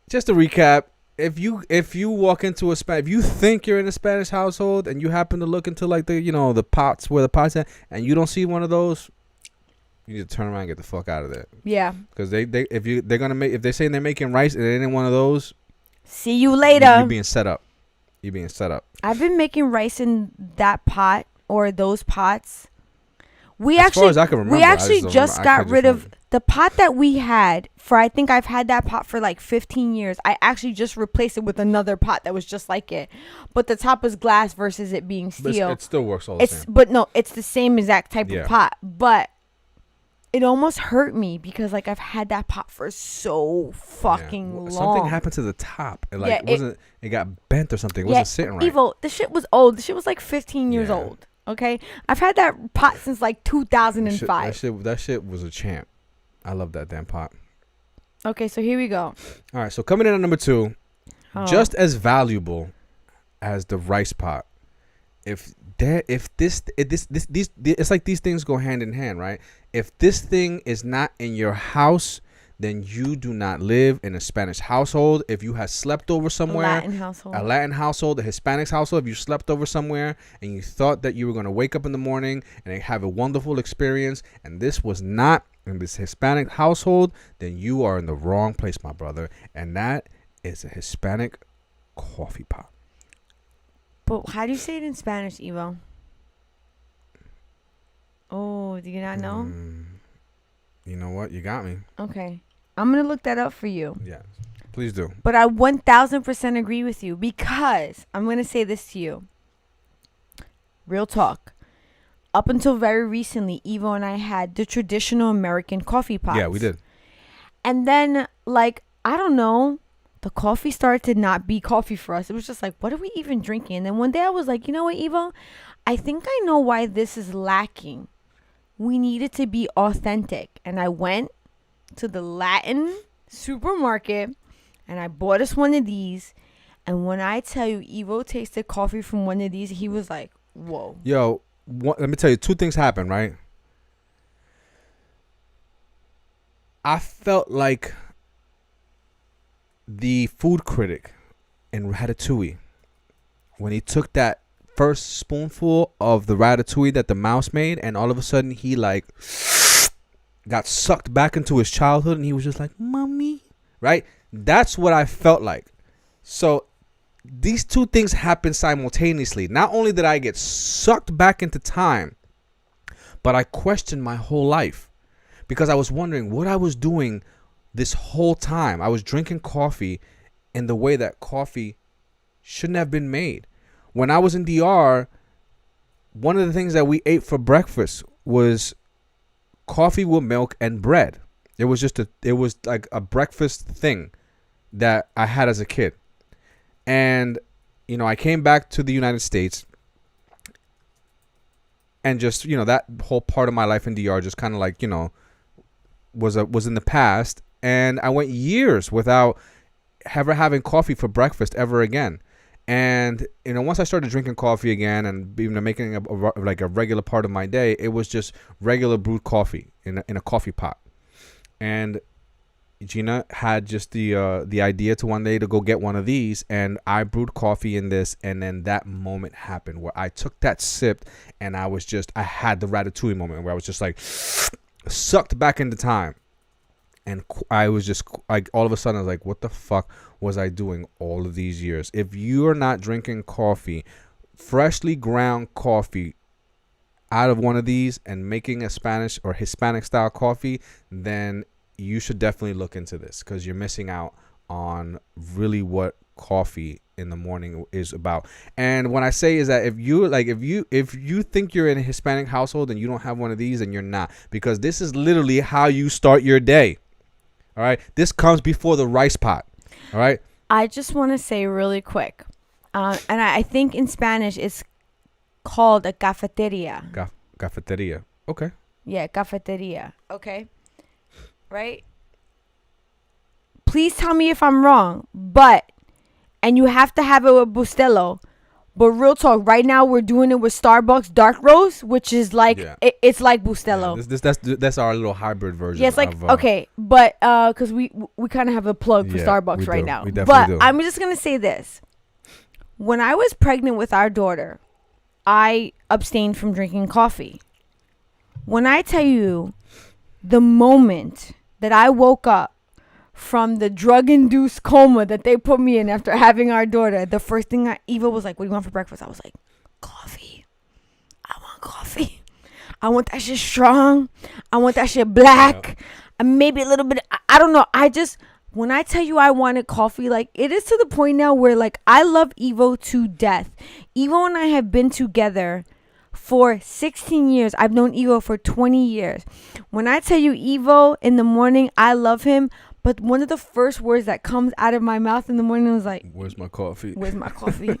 just to recap, if you walk into if you think you're in a Spanish household and you happen to look into like the pots where the pots at, and you don't see one of those, you need to turn around and get the fuck out of there. Yeah. Because if they say they're making rice and it ain't one of those. See you later. You're being set up. I've been making rice in that pot or those pots. As far as I can remember, we actually just got rid of the pot that we had for. I think I've had that pot for like 15 years. I actually just replaced it with another pot that was just like it, but the top was glass versus it being steel. It still works all the same. But no, it's the same exact type of pot. But it almost hurt me because like I've had that pot for so fucking long. Something happened to the top. It got bent or something. It wasn't sitting right. Evil. The shit was old. The shit was like 15 years old. Okay, I've had that pot since like 2005. That shit was a champ. I love that damn pot. Okay, so here we go. All right, so coming in at number 2, just as valuable as the rice pot. It's like these things go hand in hand, right? If this thing is not in your house, then you do not live in a Spanish household. If you have slept over somewhere, a Latin household, a Hispanic household, if you slept over somewhere and you thought that you were going to wake up in the morning and have a wonderful experience, and this was not in this Hispanic household, then you are in the wrong place, my brother. And that is a Hispanic coffee pot. But how do you say it in Spanish, Evo? Oh, do you not know? You know what? You got me. Okay. I'm going to look that up for you. Yeah, please do. But I 1000% agree with you, because I'm going to say this to you. Real talk. Up until very recently, Evo and I had the traditional American coffee pots. Yeah, we did. And then, like, I don't know, the coffee started to not be coffee for us. It was just like, what are we even drinking? And then one day I was like, you know what, Evo? I think I know why this is lacking. We need it to be authentic. And I went to the Latin supermarket and I bought us one of these. And when I tell you, Evo tasted coffee from one of these, he was like, whoa. Yo, let me tell you, two things happened, right? I felt like the food critic in Ratatouille when he took that first spoonful of the ratatouille that the mouse made, and all of a sudden he like got sucked back into his childhood, and he was just like, mommy, right? That's what I felt like. So these two things happened simultaneously. Not only did I get sucked back into time, but I questioned my whole life, because I was wondering what I was doing this whole time. I was drinking coffee in the way that coffee shouldn't have been made. When I was in DR, one of the things that we ate for breakfast was coffee with milk and bread. It was like a breakfast thing that I had as a kid. And, you know, I came back to the United States, and just, you know, that whole part of my life in DR just kind of like, you know, was in the past. And I went years without ever having coffee for breakfast ever again. And, you know, once I started drinking coffee again and even making like a regular part of my day, it was just regular brewed coffee in a coffee pot. And Gina had just the idea to one day to go get one of these, and I brewed coffee in this, and then that moment happened where I took that sip, and I had the Ratatouille moment where I was just like sucked back into time. And I was just like, all of a sudden I was like, what the fuck was I doing all of these years? If you're not drinking coffee, freshly ground coffee out of one of these and making a Spanish or Hispanic style coffee, then you should definitely look into this, because you're missing out on really what coffee in the morning is about. And when I say is that if you think you're in a Hispanic household and you don't have one of these, then you're not, because this is literally how you start your day. All right, this comes before the rice pot. All right, I just want to say really quick, and I think in Spanish it's called a cafeteria. Cafeteria. Okay. Yeah, cafeteria. Okay. Right? Please tell me if I'm wrong, and you have to have it with Bustelo. But real talk, right now we're doing it with Starbucks Dark Roast, which is like, it's like Bustelo. Yeah, that's our little hybrid version. Yeah, it's like, okay, but because we kind of have a plug for Starbucks right now. We definitely do. I'm just going to say this. When I was pregnant with our daughter, I abstained from drinking coffee. When I tell you the moment that I woke up from the drug-induced coma that they put me in after having our daughter, the first thing Eva was like, what do you want for breakfast? I was like, coffee. I want coffee. I want that shit strong. I want that shit black. And maybe a little bit, I don't know. When I tell you I wanted coffee, like, it is to the point now where, like, I love Evo to death. Evo and I have been together for 16 years. I've known Evo for 20 years. When I tell you Evo in the morning, I love him. But one of the first words that comes out of my mouth in the morning was like, where's my coffee? Where's my coffee?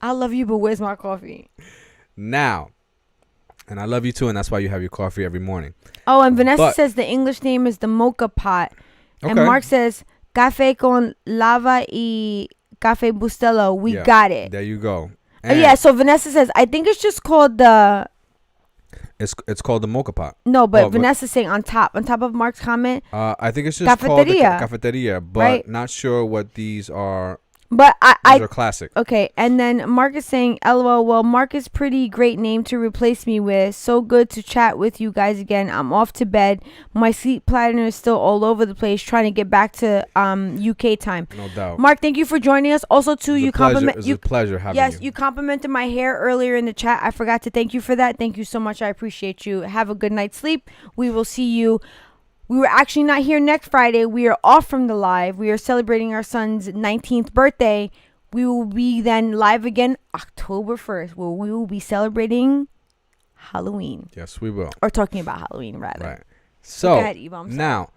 I love you, but where's my coffee? Now, and I love you too, and that's why you have your coffee every morning. Oh, and Vanessa says the English name is the mocha pot. Okay. And Mark says, café con lava y café Bustelo. We got it. There you go. So Vanessa says, I think it's just called the It's called the mocha pot. No, but Vanessa's saying on top of Mark's comment. I think it's just called the cafeteria, but right? not sure what these are. But these are classic. Okay, and then Mark is saying, LOL, well, Mark is pretty great name to replace me with. So good to chat with you guys again. I'm off to bed. My sleep pattern is still all over the place, trying to get back to UK time. No doubt. Mark, thank you for joining us. Also, too, you compliment. It's a pleasure having you. Yes, you complimented my hair earlier in the chat. I forgot to thank you for that. Thank you so much. I appreciate you. Have a good night's sleep. We will see you. We were actually not here next Friday. We are off from the live. We are celebrating our son's 19th birthday. We will be then live again October 1st, where we will be celebrating Halloween. Yes, we will. Or talking about Halloween, rather. Right. So, go ahead, Eva, now,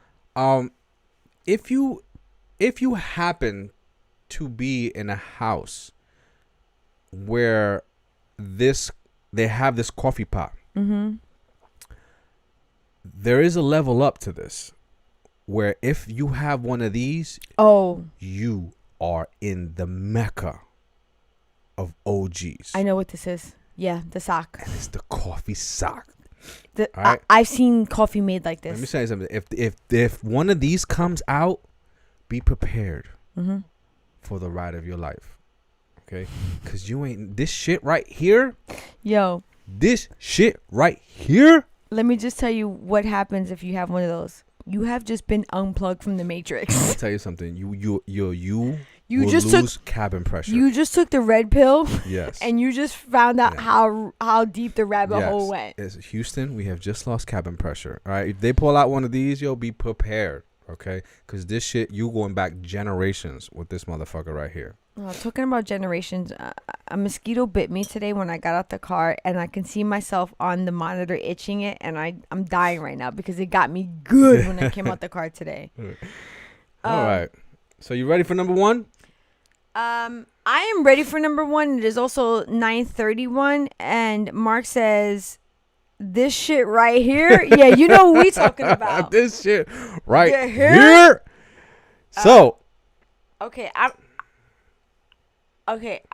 if you happen to be in a house where they have this coffee pot, mm-hmm. there is a level up to this, where if you have one of these, you are in the mecca of OGs. I know what this is. Yeah, the sock. And it's the coffee sock. Right? I've seen coffee made like this. Let me say something. If one of these comes out, be prepared mm-hmm. for the ride of your life. Okay? Because you ain't... This shit right here... Yo. This shit right here... Let me just tell you what happens if you have one of those. You have just been unplugged from the Matrix. I'll tell you something. You will just lose cabin pressure. You just took the red pill. Yes. And you just found out how deep the rabbit hole went. It's Houston, we have just lost cabin pressure. All right. If they pull out one of these, you'll be prepared. Okay. Because this shit, you going back generations with this motherfucker right here. Talking about generations, a mosquito bit me today when I got out the car, and I can see myself on the monitor itching it, and I'm dying right now because it got me good when I came out the car today. All right. So you ready for number one? I am ready for number one. It is also 9:31, and Mark says, "This shit right here." Yeah, you know what we talking about. This shit right here. So. Okay,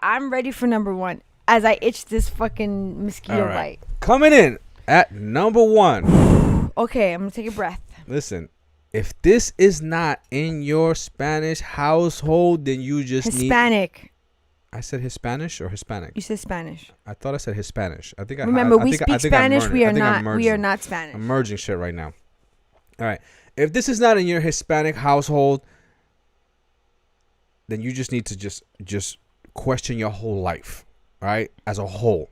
I'm ready for number one as I itch this fucking mosquito bite. Coming in at number one. Okay, I'm going to take a breath. Listen, if this is not in your Spanish household, then you just Hispanic. I said Hispanish or Hispanic? You said Spanish. I thought I said Hispanish. I think Remember, we speak Spanish. We are not Spanish. I'm merging shit right now. All right. If this is not in your Hispanic household, then you just need to just question your whole life, right? As a whole,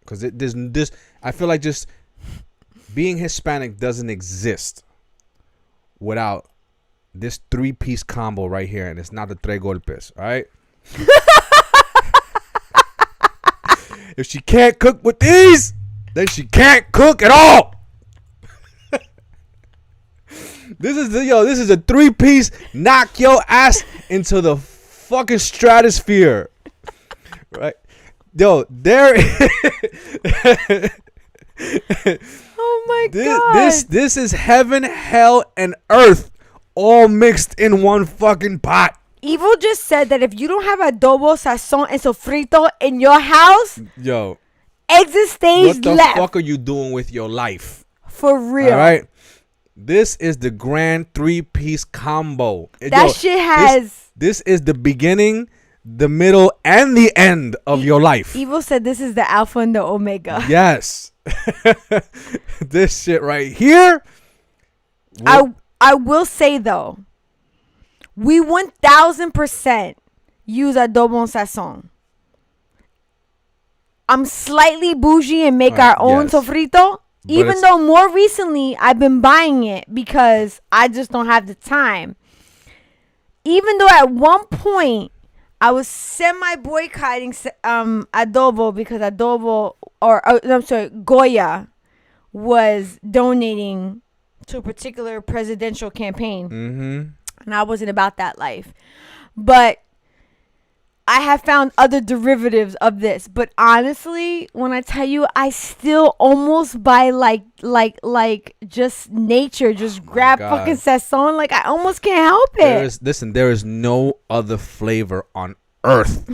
because there's this. I feel like just being Hispanic doesn't exist without this 3-piece combo right here, and it's not the tres golpes, all right? If she can't cook with these, then she can't cook at all. This is a 3-piece knock your ass into the fucking stratosphere. Right? Yo, there oh my god. This is heaven, hell, and earth all mixed in one fucking pot. Evil just said that if you don't have adobo, sazon, and sofrito in your house, yo, exit stage what the left. fuck are you doing with your life? For real. All right. This is the grand 3-piece combo. Shit has. This is the beginning, the middle, and the end of your life. Evil said this is the alpha and the omega. Yes. This shit right here. I will say though, we 1000% use adobo and sazon. I'm slightly bougie and make our own sofrito. Even though more recently I've been buying it because I just don't have the time. Even though at one point I was semi-boycotting adobo because Goya was donating to a particular presidential campaign. Mm-hmm. And I wasn't about that life. But I have found other derivatives of this. But honestly, when I tell you, I still almost buy like just nature, just grab fucking sazon. Like, I almost can't help it. There is no other flavor on earth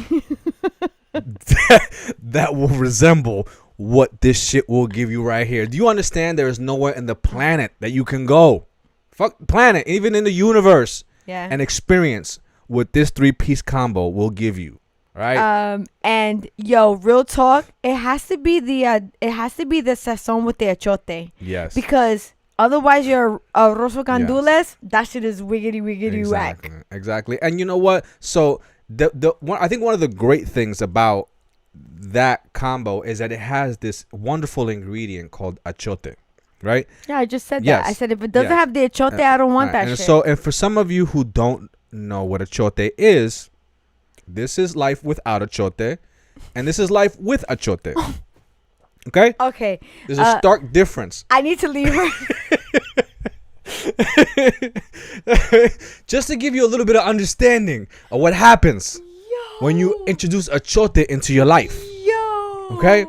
that will resemble what this shit will give you right here. Do you understand there is nowhere in the planet that you can go? Fuck planet, even in the universe. Yeah. And experience what this 3-piece combo will give you. Right? And yo, real talk, it has to be the sazon with the achote. Yes. Because otherwise your arroz con gandules, that shit is wiggity whack. Exactly. And you know what? So I think one of the great things about that combo is that it has this wonderful ingredient called achote. Right? Yeah, I just said Yes. that. I said if it doesn't have the achote, I don't want that and shit. So, and for some of you who don't know what achote is, this is life without achote, and this is life with achote. Okay? Okay. There's a stark difference. I need to leave her. Just to give you a little bit of understanding of what happens when you introduce achote into your life. Yo. Okay?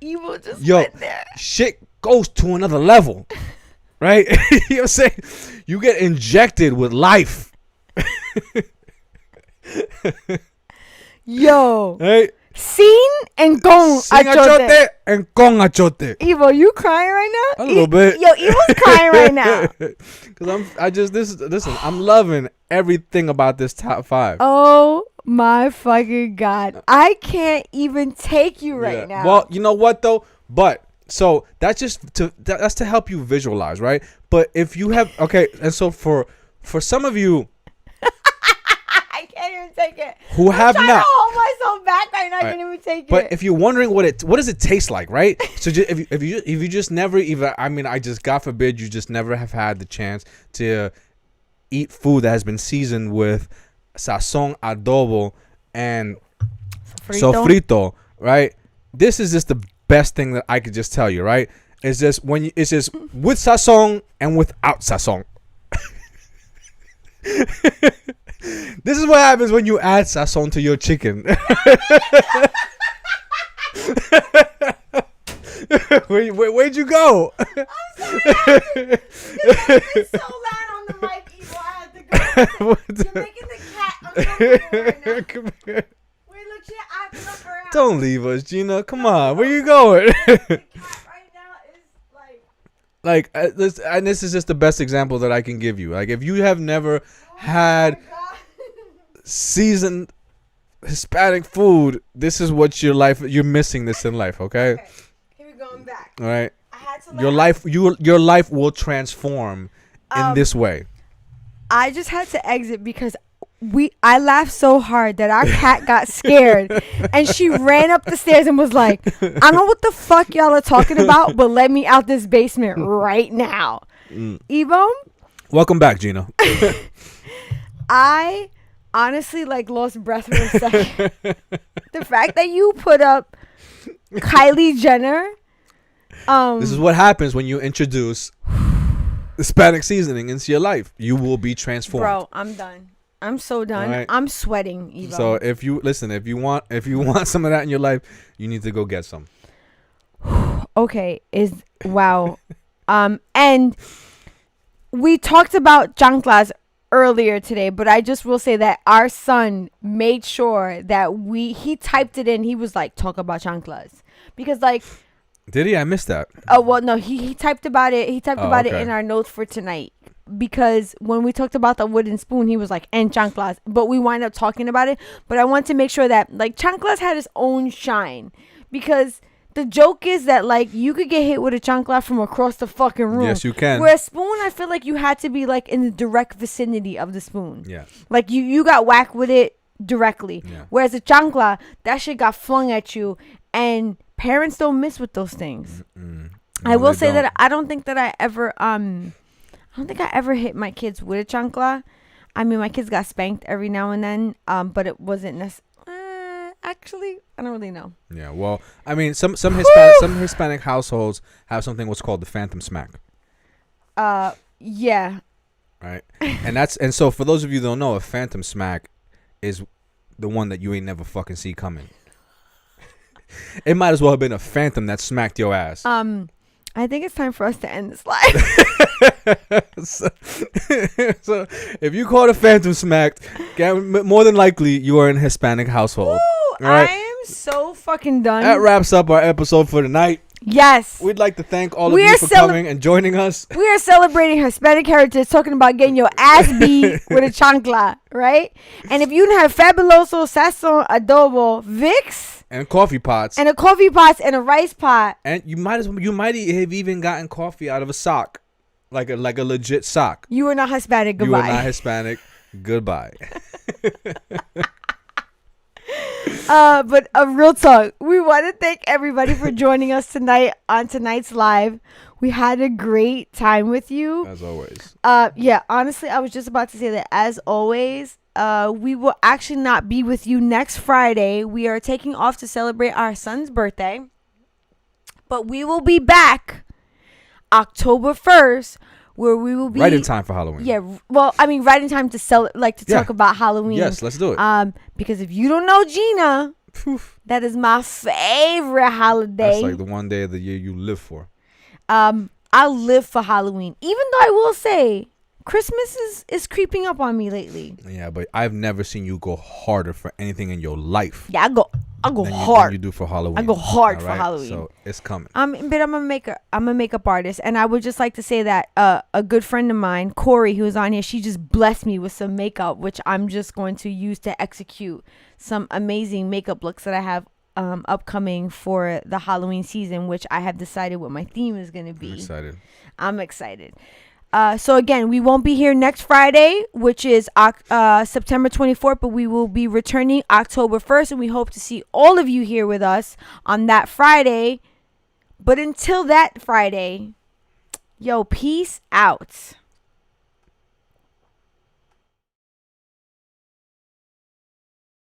Evil just went there. Shit goes to another level. Right? You know what I'm saying? You get injected with life. Yo. Right? Sin and con Sin achote and con achote. Evo, you crying right now? A little bit. Yo, Evo's crying right now. Cause listen, I'm loving everything about this top 5. Oh my fucking God. I can't even take you right now. Well, you know what though? But so that's to help you visualize, right? But if you have and so for some of you I can't even take it. who have I'm trying not to hold myself back right now. I can't even take it. But if you're wondering what does it taste like, right? So if you just never even, I just, God forbid, you just never have had the chance to eat food that has been seasoned with sazon, adobo, and sofrito, right? This is just the best thing that I could just tell you, right? It's just it's just with sazon and without sazon. This is what happens when you add sazon to your chicken. Where'd you go? I'm sorry. It's so loud on the mic, Evo. I had to go. You're making the cat uncomfortable right now. Come here. Wait, look, she acting up her ass. Don't leave us, Gina. Come on. Where you going? The cat right now is like... and this is just the best example that I can give you. Like, if you have never had seasoned Hispanic food, this is what you're missing this in life, okay? Here we going back. All right. I had to your life will transform in this way. I just had to exit because I laughed so hard that our cat got scared and she ran up the stairs and was like, I don't know what the fuck y'all are talking about, but let me out this basement right now. Evo, welcome back, Gina. I honestly lost breath for a second. The fact that you put up Kylie Jenner. This is what happens when you introduce Hispanic seasoning into your life. You will be transformed. Bro, I'm done. I'm so done. Right. I'm sweating, Evo. So if you want some of that in your life, you need to go get some. Okay, wow. And we talked about chanclas earlier today, but I just will say that our son made sure that he typed it in. He was like, talk about chanclas. Because did he? I missed that. Oh, well, no, he typed about it. He typed about it in our notes for tonight. Because when we talked about the wooden spoon, he was like, and chanclas. But we wind up talking about it. But I want to make sure that, chanclas had its own shine. Because the joke is that, you could get hit with a chancla from across the fucking room. Yes, you can. Where a spoon, I feel like you had to be, in the direct vicinity of the spoon. Yeah. You got whacked with it directly. Yeah. Whereas a chancla, that shit got flung at you. And parents don't miss with those things. No, I will say that I don't think I ever hit my kids with a chancla. I mean, my kids got spanked every now and then, but it wasn't actually, I don't really know. Yeah, well, I mean, some Hispanic households have something what's called the phantom smack. Yeah. Right, and so for those of you who don't know, a phantom smack is the one that you ain't never fucking see coming. It might as well have been a phantom that smacked your ass. I think it's time for us to end this live. So if you caught a phantom smack, more than likely you are in a Hispanic household. Ooh, right? I'm so fucking done. That wraps up our episode for tonight. Yes. We'd like to thank all of you for coming and joining us. We are celebrating Hispanic Heritage, talking about getting your ass beat with a chancla, right? And if you don't have Fabuloso, Sazon, Adobo, Vicks, and coffee pots, and a coffee pot and a rice pot, and you might have even gotten coffee out of a sock, like a legit sock. You are not Hispanic. Goodbye. You are not Hispanic. Goodbye. But real talk, we want to thank everybody for joining us tonight on tonight's live. We had a great time with you. As always. Yeah, honestly, I was just about to say that as always, we will actually not be with you next Friday. We are taking off to celebrate our son's birthday. But we will be back October 1st, where we will be right in time for Halloween. Yeah, well, I mean, right in time to talk about Halloween. Yes, let's do it. Because if you don't know Gina, that is my favorite holiday. That's like the one day of the year you live for. I live for Halloween, even though I will say Christmas is creeping up on me lately. Yeah, but I've never seen you go harder for anything in your life. Yeah, I go than hard. You do for Halloween. I go hard for Halloween. So it's coming. But I'm a makeup artist, and I would just like to say that a good friend of mine, Corey, who was on here, she just blessed me with some makeup, which I'm just going to use to execute some amazing makeup looks that I have upcoming for the Halloween season, which I have decided what my theme is going to be. I'm excited. So again, we won't be here next Friday, which is September 24th, but we will be returning October 1st, and we hope to see all of you here with us on that Friday. But until that Friday, yo, peace out.